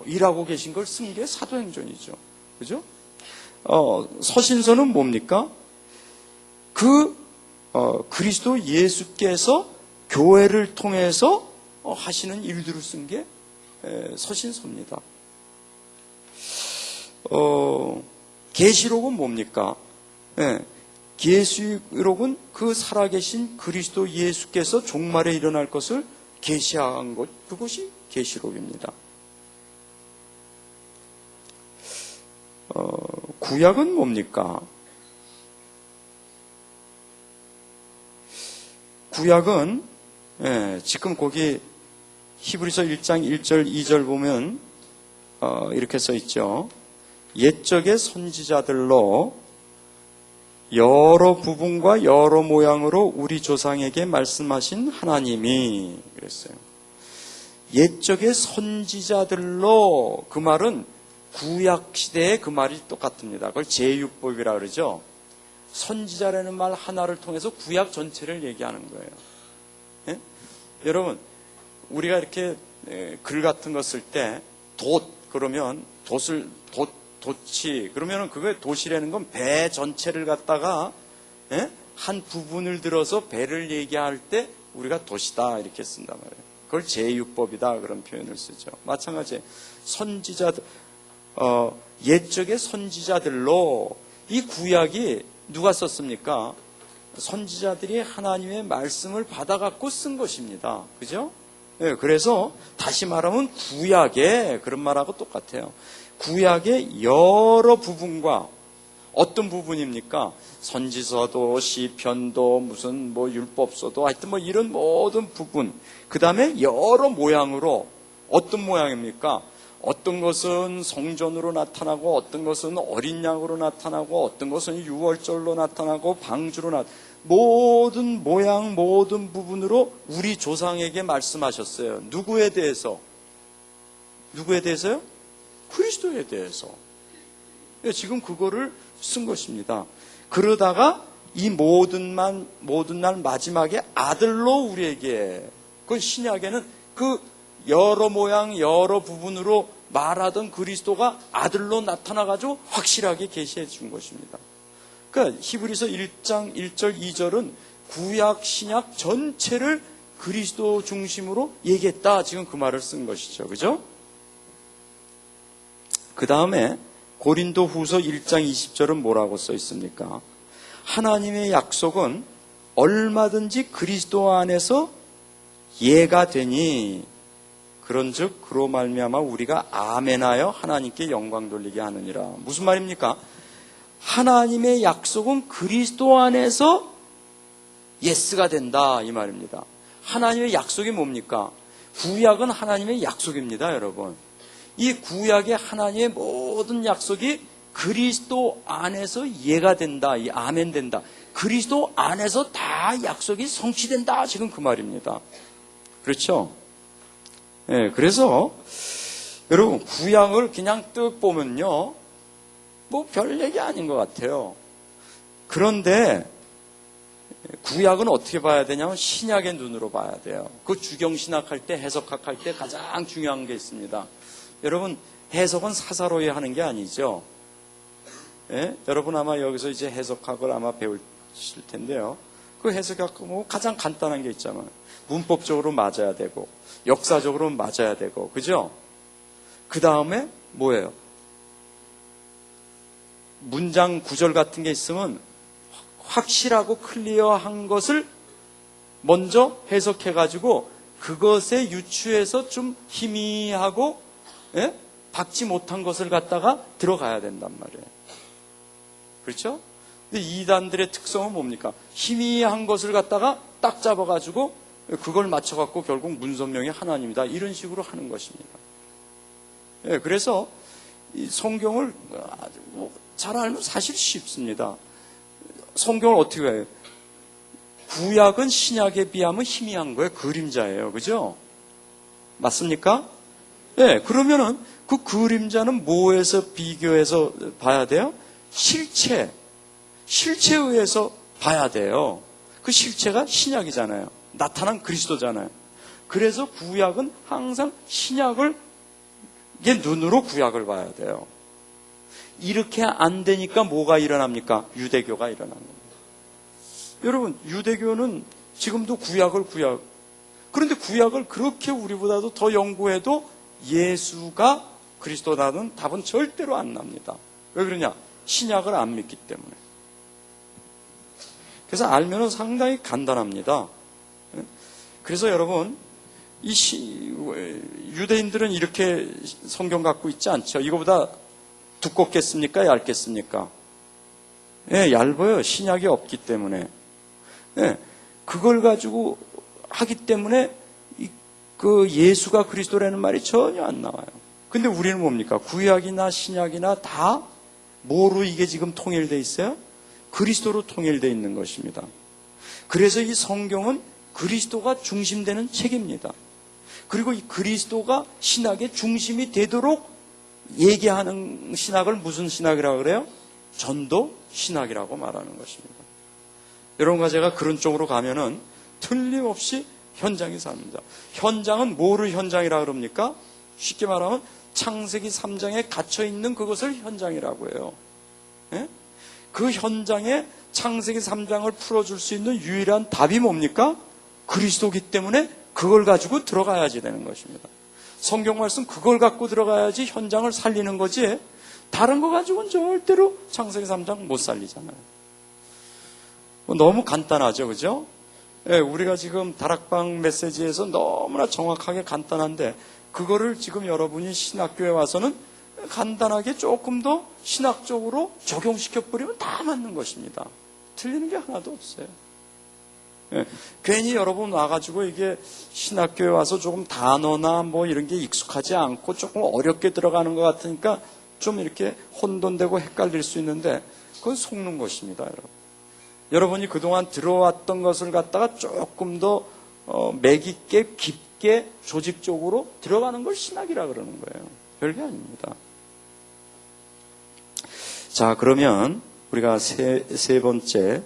일하고 계신 걸 쓴 게 사도행전이죠. 그죠? 서신서는 뭡니까? 그리스도 예수께서 교회를 통해서 하시는 일들을 쓴 게 서신서입니다. 계시록은 뭡니까? 계시록은 그 살아계신 그리스도 예수께서 종말에 일어날 것을 계시한 것, 그것이 계시록입니다. 구약은 뭡니까? 구약은 지금 거기 히브리서 1장 1절 2절 보면 이렇게 써 있죠. 옛적의 선지자들로 여러 부분과 여러 모양으로 우리 조상에게 말씀하신 하나님이 그랬어요. 옛적의 선지자들로, 그 말은 구약 시대의 그 말이 똑같습니다. 그걸 제육법이라 그러죠. 선지자라는 말 하나를 통해서 구약 전체를 얘기하는 거예요. 예? 여러분, 우리가 이렇게 글 같은 거 쓸 때 그러면 돛이 그러면 그게 돛이라는 건 배 전체를 갖다가 한 부분을 들어서 배를 얘기할 때 우리가 돛이다 이렇게 쓴단 말이에요. 그걸 제육법이다 그런 표현을 쓰죠. 마찬가지 선지자들, 옛적의 선지자들로, 이 구약이 누가 썼습니까? 선지자들이 하나님의 말씀을 받아갖고 쓴 것입니다. 그죠? 네, 그래서 다시 말하면 구약의, 그런 말하고 똑같아요. 구약의 여러 부분과, 어떤 부분입니까? 선지서도 시편도 무슨 뭐 율법서도 하여튼 뭐 이런 모든 부분, 그 다음에 여러 모양으로, 어떤 모양입니까? 어떤 것은 성전으로 나타나고, 어떤 것은 어린 양으로 나타나고, 어떤 것은 유월절로 나타나고, 방주로 모든 모양, 모든 부분으로 우리 조상에게 말씀하셨어요. 누구에 대해서? 누구에 대해서요? 그리스도에 대해서. 지금 그거를 쓴 것입니다. 그러다가 이 모든 날 마지막에 아들로 우리에게, 그 신약에는 그 여러 모양 여러 부분으로 말하던 그리스도가 아들로 나타나가지고 확실하게 계시해 준 것입니다. 그러니까 히브리서 1장 1절 2절은 구약 신약 전체를 그리스도 중심으로 얘기했다, 지금 그 말을 쓴 것이죠. 그죠? 그 다음에 고린도 후서 1장 20절은 뭐라고 써 있습니까? 하나님의 약속은 얼마든지 그리스도 안에서 예가 되니 그런즉 그로 말미암아 우리가 아멘하여 하나님께 영광 돌리게 하느니라. 무슨 말입니까? 하나님의 약속은 그리스도 안에서 예스가 된다, 이 말입니다. 하나님의 약속이 뭡니까? 구약은 하나님의 약속입니다, 여러분. 이 구약의 하나님의 모든 약속이 그리스도 안에서 예가 된다, 이 아멘 된다. 그리스도 안에서 다 약속이 성취된다, 지금 그 말입니다. 그렇죠? 네, 그래서 여러분 구약을 그냥 뜩 보면요, 뭐 별 얘기 아닌 것 같아요. 그런데 구약은 어떻게 봐야 되냐면 신약의 눈으로 봐야 돼요. 그 주경신학할 때, 해석학할 때 가장 중요한 게 있습니다. 여러분, 해석은 사사로이 하는 게 아니죠. 예? 여러분 아마 여기서 이제 해석학을 아마 배우실 텐데요. 그 해석학 뭐 가장 간단한 게 있잖아요. 문법적으로 맞아야 되고, 역사적으로 맞아야 되고, 그죠? 그 다음에 뭐예요? 문장 구절 같은 게 있으면 확실하고 클리어한 것을 먼저 해석해가지고 그것에 유추해서 좀 희미하고, 예? 받지 못한 것을 갖다가 들어가야 된단 말이에요. 그렇죠? 근데 이단들의 특성은 뭡니까? 희미한 것을 갖다가 딱 잡아가지고 그걸 맞춰갖고 결국 문선명이 하나님이다, 이런 식으로 하는 것입니다. 예, 그래서 이 성경을 잘 알면 사실 쉽습니다. 성경을 어떻게 해요? 구약은 신약에 비하면 희미한 거예요. 그림자예요. 그죠? 맞습니까? 예, 그러면은 그 그림자는 뭐에서 비교해서 봐야 돼요? 실체에 의해서 봐야 돼요. 그 실체가 신약이잖아요. 나타난 그리스도잖아요. 그래서 구약은 항상 신약을 눈으로 구약을 봐야 돼요. 이렇게 안 되니까 뭐가 일어납니까? 유대교가 일어나는 겁니다. 여러분, 유대교는 지금도 그런데 구약을 그렇게 우리보다도 더 연구해도 예수가 그리스도라는 답은 절대로 안 납니다. 왜 그러냐? 신약을 안 믿기 때문에. 그래서 알면은 상당히 간단합니다. 그래서 여러분, 유대인들은 이렇게 성경 갖고 있지 않죠. 이거보다 두껍겠습니까? 얇겠습니까? 예, 얇아요. 신약이 없기 때문에. 예, 그걸 가지고 하기 때문에 그 예수가 그리스도라는 말이 전혀 안 나와요. 근데 우리는 뭡니까? 구약이나 신약이나 다 뭐로 이게 지금 통일되어 있어요? 그리스도로 통일되어 있는 것입니다. 그래서 이 성경은 그리스도가 중심되는 책입니다. 그리고 이 그리스도가 신학의 중심이 되도록 얘기하는 신학을 무슨 신학이라고 그래요? 전도 신학이라고 말하는 것입니다. 여러분과 제가 그런 쪽으로 가면은 틀림없이 현장이 삽니다. 현장은 뭐를 현장이라고 그럽니까? 쉽게 말하면 창세기 3장에 갇혀있는 그것을 현장이라고 해요. 예? 그 현장에 창세기 3장을 풀어줄 수 있는 유일한 답이 뭡니까? 그리스도기 때문에 그걸 가지고 들어가야지 되는 것입니다. 성경 말씀 그걸 갖고 들어가야지 현장을 살리는 거지, 다른 거 가지고는 절대로 창세기 3장 못 살리잖아요. 너무 간단하죠, 그죠? 예, 우리가 지금 다락방 메시지에서 너무나 정확하게 간단한데 그거를 지금 여러분이 신학교에 와서는 간단하게 조금 더 신학적으로 적용시켜버리면 다 맞는 것입니다. 틀리는 게 하나도 없어요. 예, 괜히 여러분 와가지고 이게 신학교에 와서 조금 단어나 뭐 이런 게 익숙하지 않고 조금 어렵게 들어가는 것 같으니까 좀 이렇게 혼돈되고 헷갈릴 수 있는데 그건 속는 것입니다, 여러분. 여러분이 그동안 들어왔던 것을 갖다가 조금 더 맥 있게 깊게 조직적으로 들어가는 걸 신학이라 그러는 거예요. 별게 아닙니다. 자, 그러면 우리가 세 번째,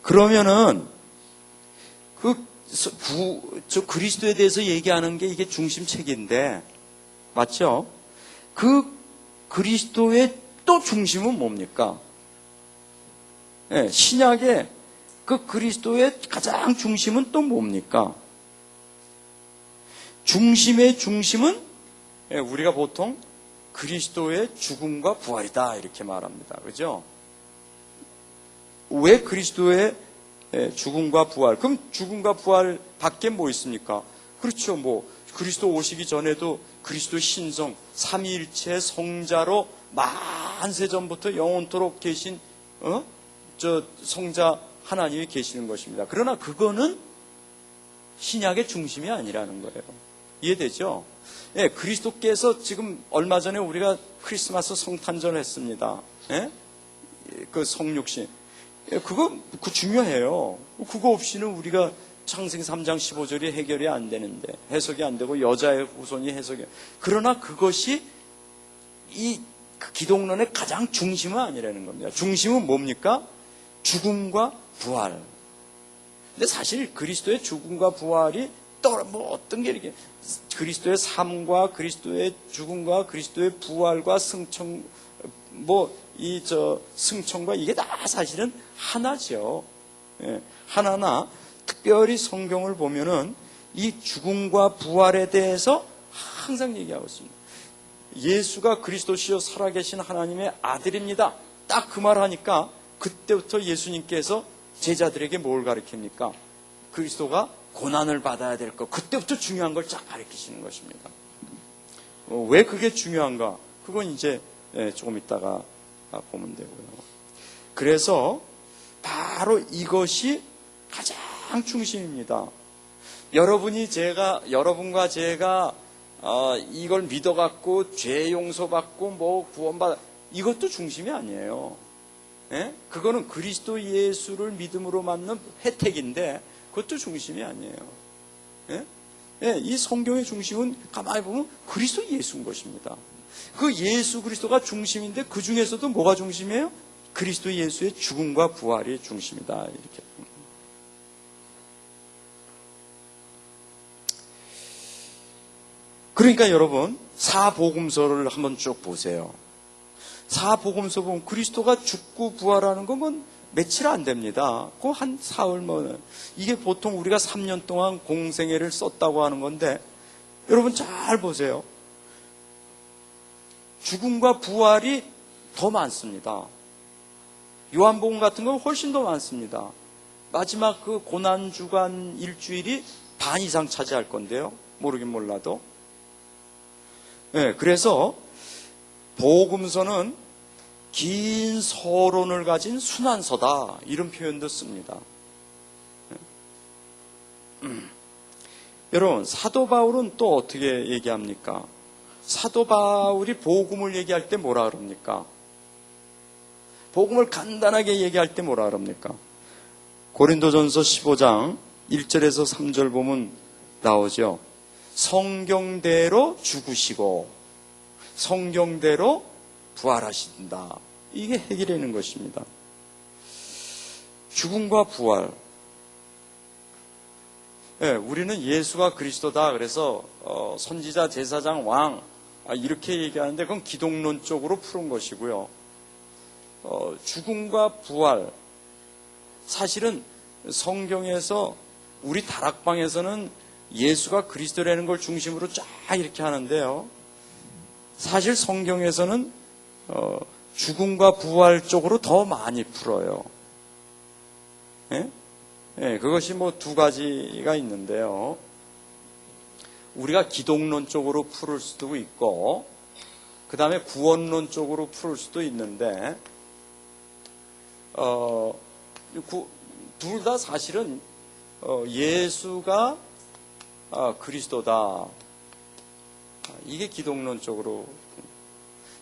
그러면은 저 그리스도에 대해서 얘기하는 게 이게 중심책인데, 맞죠? 그 그리스도의 또 중심은 뭡니까? 네, 신약의 그 그리스도의 가장 중심은 또 뭡니까? 중심의 중심은 우리가 보통 그리스도의 죽음과 부활이다 이렇게 말합니다. 그죠? 왜 그리스도의 죽음과 부활? 그럼 죽음과 부활 밖에 뭐 있습니까? 그렇죠. 뭐 그리스도 오시기 전에도 그리스도 신성 삼위일체 성자로 만세 전부터 영원토록 계신 저 성자 하나님이 계시는 것입니다. 그러나 그거는 신약의 중심이 아니라는 거예요. 이해되죠? 예, 그리스도께서 지금 얼마 전에 우리가 크리스마스 성탄절을 했습니다. 예? 그 성육신. 예, 그거 중요해요. 그거 없이는 우리가 창세기 3장 15절이 해결이 안 되는데, 해석이 안 되고 여자의 후손이 해석이. 그러나 그것이 이 기독론의 가장 중심은 아니라는 겁니다. 중심은 뭡니까? 죽음과 부활. 근데 사실 그리스도의 죽음과 부활이 뭐 어떤 게 이렇게 그리스도의 삶과 그리스도의 죽음과 그리스도의 부활과 승천, 승천과 이게 다 사실은 하나죠. 예, 하나나 특별히 성경을 보면은 이 죽음과 부활에 대해서 항상 얘기하고 있습니다. 예수가 그리스도시요 살아계신 하나님의 아들입니다. 딱 그 말 하니까 그때부터 예수님께서 제자들에게 뭘 가르칩니까? 그리스도가 고난을 받아야 될 것. 그때부터 중요한 걸 쫙 가르치시는 것입니다. 왜 그게 중요한가? 그건 이제 조금 있다가 보면 되고요. 그래서 바로 이것이 가장 중심입니다. 여러분과 제가 이걸 믿어갖고 죄 용서받고 뭐 구원받아, 이것도 중심이 아니에요. 예? 그거는 그리스도 예수를 믿음으로 받는 혜택인데 그것도 중심이 아니에요. 예? 예, 이 성경의 중심은 가만히 보면 그리스도 예수인 것입니다. 그 예수 그리스도가 중심인데 그 중에서도 뭐가 중심이에요? 그리스도 예수의 죽음과 부활이 중심이다. 이렇게. 그러니까 여러분, 사복음서를 한번 쭉 보세요. 사복음서 보면 그리스도가 죽고 부활하는 건 며칠 안 됩니다. 그 한 사흘만. 이게 보통 우리가 3년 동안 공생애를 썼다고 하는 건데, 여러분 잘 보세요. 죽음과 부활이 더 많습니다. 요한복음 같은 건 훨씬 더 많습니다. 마지막 그 고난주간 일주일이 반 이상 차지할 건데요. 모르긴 몰라도. 네, 그래서 복음서는 긴 서론을 가진 순환서다, 이런 표현도 씁니다. 여러분, 사도 바울은 또 어떻게 얘기합니까? 사도 바울이 복음을 얘기할 때 뭐라 그럽니까? 복음을 간단하게 얘기할 때 뭐라 그럽니까? 고린도전서 15장 1절에서 3절 보면 나오죠. 성경대로 죽으시고 성경대로 부활하신다. 이게 해결되는 것입니다. 죽음과 부활. 네, 우리는 예수가 그리스도다. 그래서 선지자, 제사장, 왕 이렇게 얘기하는데 그건 기독론적으로 푸는 것이고요. 죽음과 부활. 사실은 성경에서 우리 다락방에서는 예수가 그리스도라는 걸 중심으로 쫙 이렇게 하는데요. 사실 성경에서는 죽음과 부활 쪽으로 더 많이 풀어요. 예? 예, 그것이 뭐 두 가지가 있는데요. 우리가 기독론 쪽으로 풀을 수도 있고, 그 다음에 구원론 쪽으로 풀을 수도 있는데, 둘 다 사실은 예수가 그리스도다. 이게 기독론 쪽으로.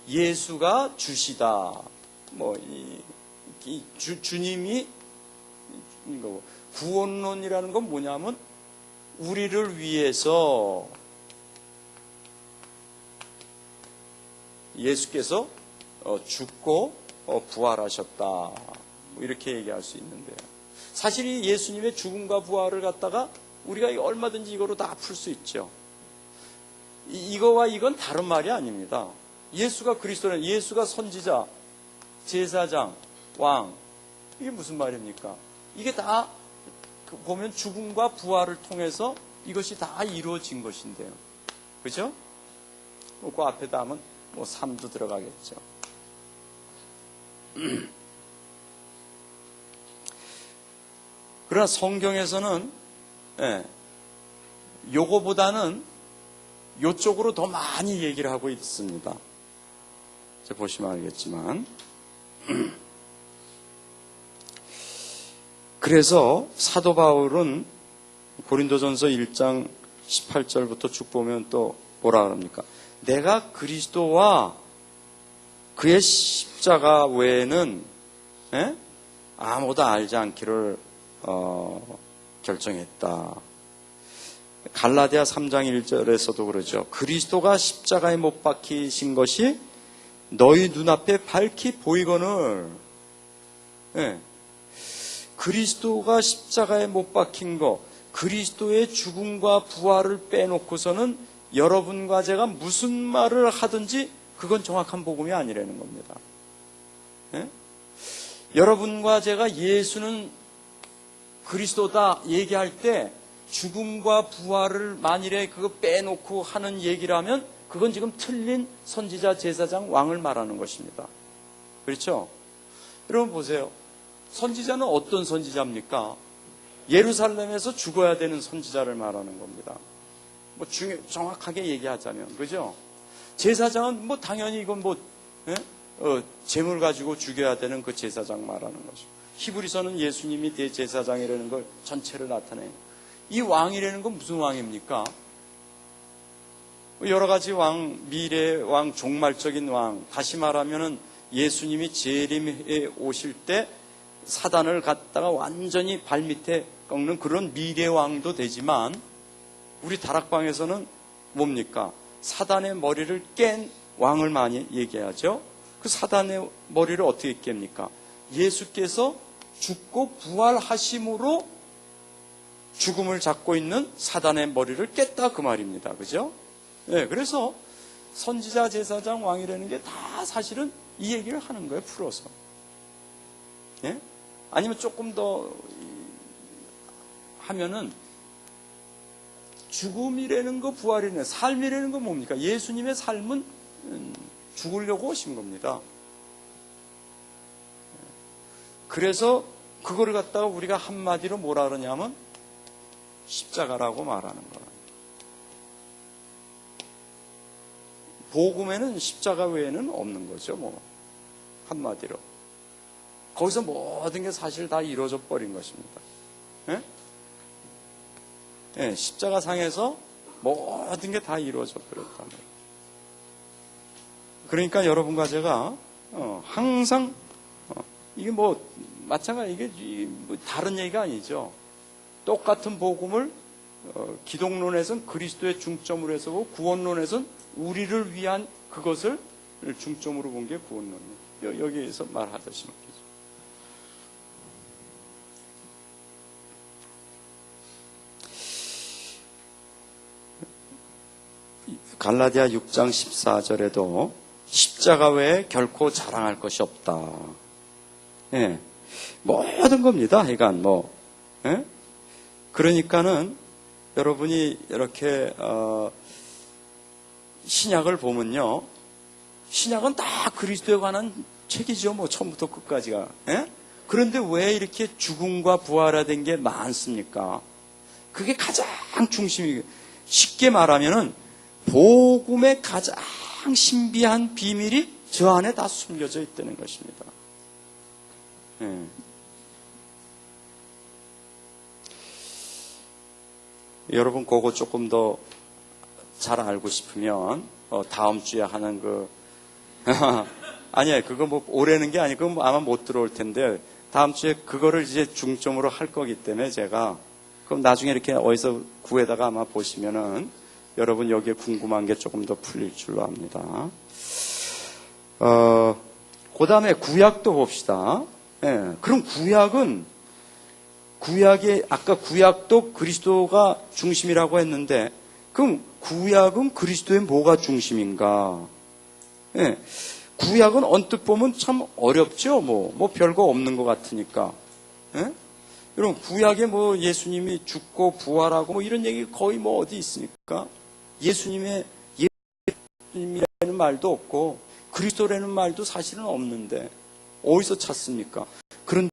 예수가 주시다. 뭐 주님이 이거. 구원론이라는 건 뭐냐면 우리를 위해서 예수께서 죽고 부활하셨다. 뭐 이렇게 얘기할 수 있는데요. 사실 이 예수님의 죽음과 부활을 갖다가 우리가 얼마든지 이거로 다 풀 수 있죠. 이거와 이건 다른 말이 아닙니다. 예수가 그리스도는, 예수가 선지자, 제사장, 왕, 이게 무슨 말입니까? 이게 다 보면 죽음과 부활을 통해서 이것이 다 이루어진 것인데요. 그죠? 그 앞에다 하면 뭐 삶도 들어가겠죠. 그러나 성경에서는 요거보다는 요쪽으로 더 많이 얘기를 하고 있습니다. 자, 보시면 알겠지만 그래서 사도 바울은 고린도전서 1장 18절부터 쭉 보면 또 뭐라 그럽니까? 내가 그리스도와 그의 십자가 외에는 아무도 알지 않기를 결정했다. 갈라디아 3장 1절에서도 그러죠. 그리스도가 십자가에 못 박히신 것이 너희 눈앞에 밝히 보이거늘. 그리스도가 십자가에 못 박힌 거, 그리스도의 죽음과 부활을 빼놓고서는 여러분과 제가 무슨 말을 하든지 그건 정확한 복음이 아니라는 겁니다. 여러분과 제가 예수는 그리스도다 얘기할 때 죽음과 부활을 만일에 그거 빼놓고 하는 얘기라면 그건 지금 틀린 선지자, 제사장, 왕을 말하는 것입니다. 그렇죠? 여러분 보세요. 선지자는 어떤 선지자입니까? 예루살렘에서 죽어야 되는 선지자를 말하는 겁니다. 뭐 정확하게 얘기하자면, 그죠? 제사장은 뭐 당연히 이건 뭐 재물 가지고 죽여야 되는 그 제사장 말하는 것이고, 히브리서는 예수님이 대제사장이라는 걸 전체를 나타내요. 이 왕이라는 건 무슨 왕입니까? 여러 가지 왕, 미래의 왕, 종말적인 왕, 다시 말하면은 예수님이 재림에 오실 때 사단을 갖다가 완전히 발밑에 꺾는 그런 미래 왕도 되지만, 우리 다락방에서는 뭡니까? 사단의 머리를 깬 왕을 많이 얘기하죠. 그 사단의 머리를 어떻게 깹니까? 예수께서 죽고 부활하심으로 죽음을 잡고 있는 사단의 머리를 깼다 그 말입니다. 그죠? 네, 그래서 선지자, 제사장, 왕이라는 게 다 사실은 이 얘기를 하는 거예요, 풀어서. 예? 아니면 조금 더 하면은 죽음이라는 거, 부활이라는 삶이라는 건 뭡니까? 예수님의 삶은 죽으려고 오신 겁니다. 그래서 그거를 갖다가 우리가 한마디로 뭐라 그러냐면 십자가라고 말하는 거예요. 복음에는 십자가 외에는 없는 거죠, 뭐. 한마디로. 거기서 모든 게 사실 다 이루어져 버린 것입니다. 예? 예, 십자가 상에서 모든 게 다 이루어져 버렸단 말이에요. 그러니까 여러분과 제가 항상 이게 뭐 마찬가지, 이게 뭐 다른 얘기가 아니죠. 똑같은 복음을 기독론에서는 그리스도의 중점으로 해서 보고, 구원론에서는 우리를 위한 그것을 중점으로 본 게 구원론이에요. 여기에서 말하듯이 말이죠. 갈라디아 6장 14절에도 십자가 외에 결코 자랑할 것이 없다. 예, 모든 겁니다. 그러니까 뭐, 예? 그러니까는 여러분이 이렇게 신약을 보면요, 신약은 다 그리스도에 관한 책이죠. 뭐 처음부터 끝까지가. 예? 그런데 왜 이렇게 죽음과 부활화된 게 많습니까? 그게 가장 중심이, 쉽게 말하면은 복음의 가장 신비한 비밀이 저 안에 다 숨겨져 있다는 것입니다. 예. 여러분 그거 조금 더 잘 알고 싶으면 다음 주에 하는 그 아니에요. 그거 뭐 오래는 게 아니고 뭐 아마 못 들어올 텐데, 다음 주에 그거를 이제 중점으로 할 거기 때문에 제가, 그럼 나중에 이렇게 어디서 구해다가 아마 보시면은 여러분 여기에 궁금한 게 조금 더 풀릴 줄로 압니다. 그 다음에 구약도 봅시다. 예, 그럼 구약이 아까 구약도 그리스도가 중심이라고 했는데, 그럼 구약은 그리스도의 뭐가 중심인가? 예, 구약은 언뜻 보면 참 어렵죠. 뭐 별거 없는 것 같으니까. 예? 여러분 구약에 뭐 예수님이 죽고 부활하고 뭐 이런 얘기 거의 뭐 어디 있습니까? 예수님이라는 말도 없고 그리스도라는 말도 사실은 없는데 어디서 찾습니까? 그런데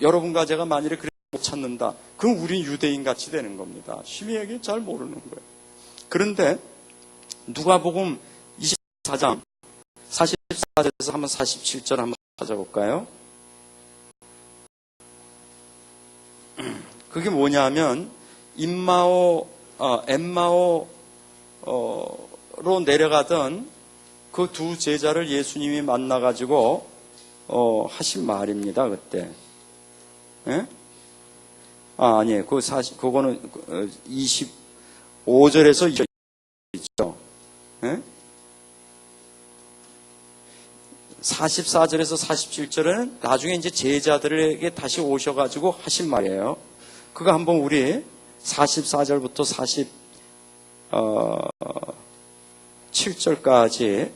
여러분과 제가 만일에 그렇게 못 찾는다, 그럼 우린 유대인 같이 되는 겁니다. 심히에게 잘 모르는 거예요. 그런데 누가복음 24장 44절에서 한번 47절 한번 찾아볼까요? 그게 뭐냐면 엠마오로 내려가던 그 두 제자를 예수님이 만나가지고 하신 말입니다. 그때. 예? 아니에요. 그거는 25절에서 있죠. 예? 44절에서 47절은 나중에 이제 제자들에게 다시 오셔가지고 하신 말이에요. 그거 한번 우리 44절부터 47절까지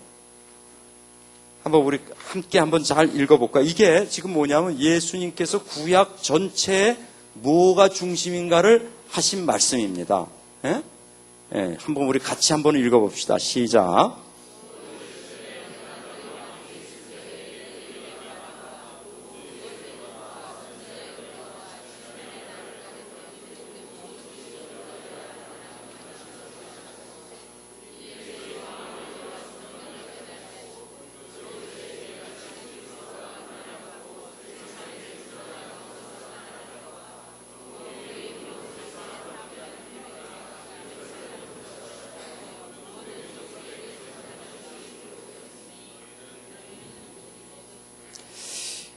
한번 우리 함께 한번 잘 읽어볼까요? 이게 지금 뭐냐면 예수님께서 구약 전체에 뭐가 중심인가를 하신 말씀입니다. 예? 예, 한번 우리 같이 한번 읽어봅시다. 시작.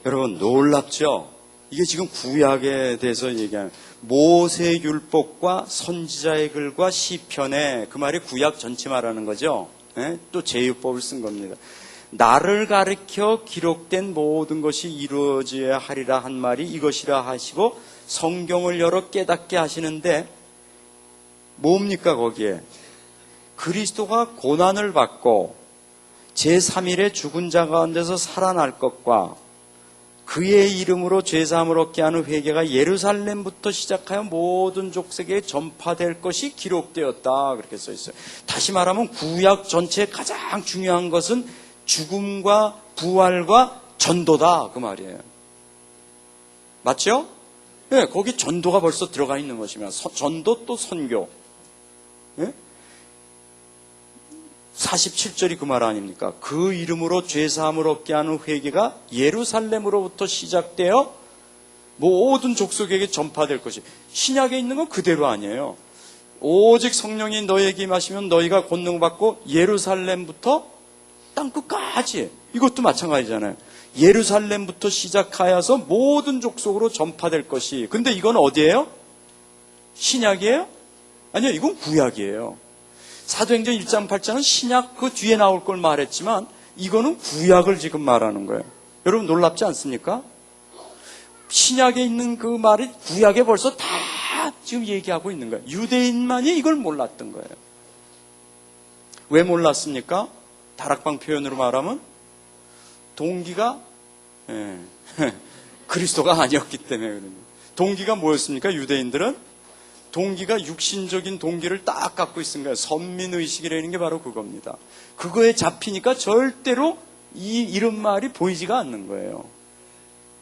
여러분 놀랍죠? 이게 지금 구약에 대해서 얘기하는 모세율법과 선지자의 글과 시편에 그 말이 구약 전체 말하는 거죠. 예? 또 제율법을 쓴 겁니다. 나를 가리켜 기록된 모든 것이 이루어져야 하리라 한 말이 이것이라 하시고 성경을 열어 깨닫게 하시는데 뭡니까 거기에? 그리스도가 고난을 받고 제3일에 죽은 자 가운데서 살아날 것과 그의 이름으로 죄사함을 얻게 하는 회개가 예루살렘부터 시작하여 모든 족속에 전파될 것이 기록되었다. 그렇게 써 있어요. 다시 말하면 구약 전체에 가장 중요한 것은 죽음과 부활과 전도다. 그 말이에요. 맞죠? 네, 거기 전도가 벌써 들어가 있는 것이면 전도 또 선교. 네? 47절이 그 말 아닙니까? 그 이름으로 죄사함을 얻게 하는 회개가 예루살렘으로부터 시작되어 모든 족속에게 전파될 것이. 신약에 있는 건 그대로 아니에요. 오직 성령이 너희에게 임하시면 너희가 권능받고 예루살렘부터 땅끝까지. 이것도 마찬가지잖아요. 예루살렘부터 시작하여서 모든 족속으로 전파될 것이. 근데 이건 어디예요? 신약이에요? 아니요, 이건 구약이에요. 사도행전 1장 8장은 신약 그 뒤에 나올 걸 말했지만 이거는 구약을 지금 말하는 거예요. 여러분 놀랍지 않습니까? 신약에 있는 그 말이 구약에 벌써 다 지금 얘기하고 있는 거예요. 유대인만이 이걸 몰랐던 거예요. 왜 몰랐습니까? 다락방 표현으로 말하면 동기가 그리스도가 아니었기 때문에 그런 거예요. 동기가 뭐였습니까? 유대인들은 동기가 육신적인 동기를 딱 갖고 있은 거예요. 선민의식이라는 게 바로 그겁니다. 그거에 잡히니까 절대로 이 이런 말이 보이지가 않는 거예요.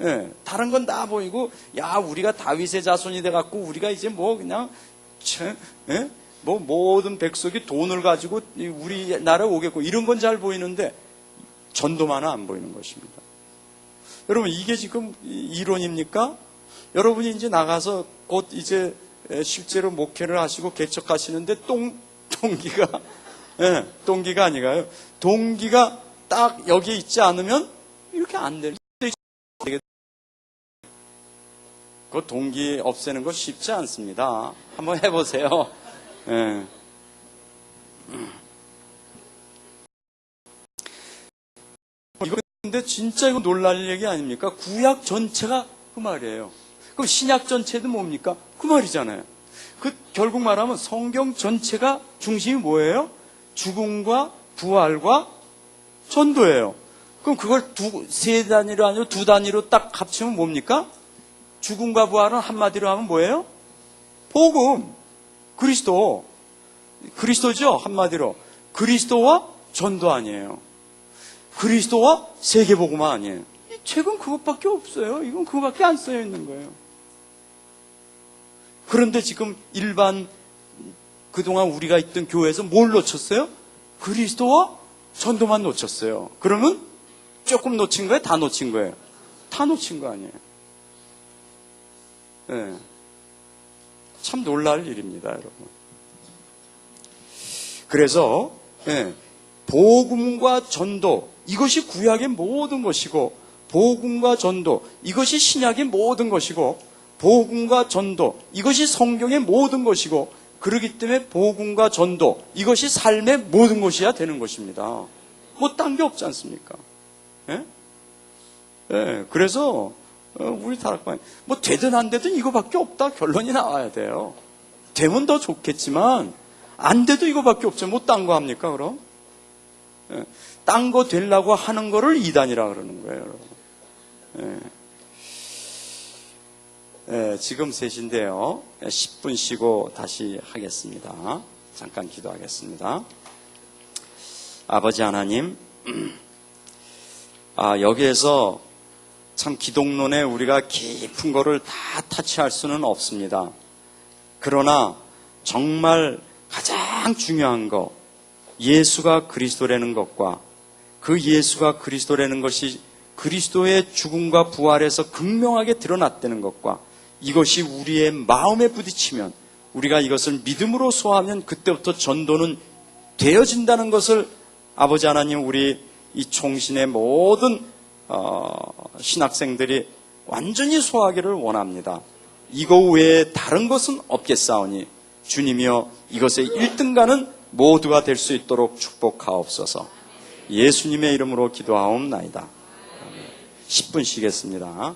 예, 다른 건 다 보이고, 야, 우리가 다윗의 자손이 돼갖고, 우리가 이제 뭐 그냥, 예? 뭐 모든 백성이 돈을 가지고 우리나라에 오겠고, 이런 건 잘 보이는데, 전도만은 안 보이는 것입니다. 여러분, 이게 지금 이론입니까? 여러분이 이제 나가서 곧 이제 실제로 목회를 하시고 개척하시는데 동기가 동기가 아니가요. 동기가 딱 여기에 있지 않으면 이렇게 안 돼요. 그 동기 없애는 거 쉽지 않습니다. 한번 해보세요. 예. 이거 근데 진짜 이거 놀랄 얘기 아닙니까? 구약 전체가 그 말이에요. 그럼 신약 전체도 뭡니까? 그 말이잖아요. 그 결국 말하면 성경 전체가 중심이 뭐예요? 죽음과 부활과 전도예요. 그럼 그걸 세 단위로 아니고 두 단위로 딱 합치면 뭡니까? 죽음과 부활은 한마디로 하면 뭐예요? 복음. 그리스도죠, 한마디로. 그리스도와 전도 아니에요. 그리스도와 세계복음 아니에요. 이 책은 그것밖에 없어요. 이건 그거밖에 안 써여 있는 거예요. 그런데 지금 일반 그동안 우리가 있던 교회에서 뭘 놓쳤어요? 그리스도와 전도만 놓쳤어요. 그러면 조금 놓친 거예요? 다 놓친 거예요? 다 놓친 거 아니에요. 네. 참 놀랄 일입니다, 여러분. 그래서 복음과 전도, 이것이 구약의 모든 것이고, 복음과 전도, 이것이 신약의 모든 것이고, 복음과 전도, 이것이 성경의 모든 것이고, 그렇기 때문에 복음과 전도, 이것이 삶의 모든 것이야 되는 것입니다. 뭐 딴 게 없지 않습니까? 그래서 우리 다락방 뭐 되든 안 되든 이거밖에 없다 결론이 나와야 돼요. 되면 더 좋겠지만 안 돼도 이거밖에 없죠. 뭐 딴 거 합니까 그럼? 딴 거 되려고 하는 거를 이단이라 그러는 거예요, 여러분. 지금 3시인데요. 10분 쉬고 다시 하겠습니다. 잠깐 기도하겠습니다. 아버지 하나님, 여기에서 참 기독론에 우리가 깊은 거를 다 타치할 수는 없습니다. 그러나 정말 가장 중요한 거, 예수가 그리스도라는 것과 그 예수가 그리스도라는 것이 그리스도의 죽음과 부활에서 극명하게 드러났다는 것과 이것이 우리의 마음에 부딪히면 우리가 이것을 믿음으로 소화하면 그때부터 전도는 되어진다는 것을 아버지 하나님 우리 이 총신의 모든 신학생들이 완전히 소화하기를 원합니다. 이거 외에 다른 것은 없겠사오니 주님이여 이것의 1등가는 모두가 될 수 있도록 축복하옵소서. 예수님의 이름으로 기도하옵나이다. 10분 쉬겠습니다.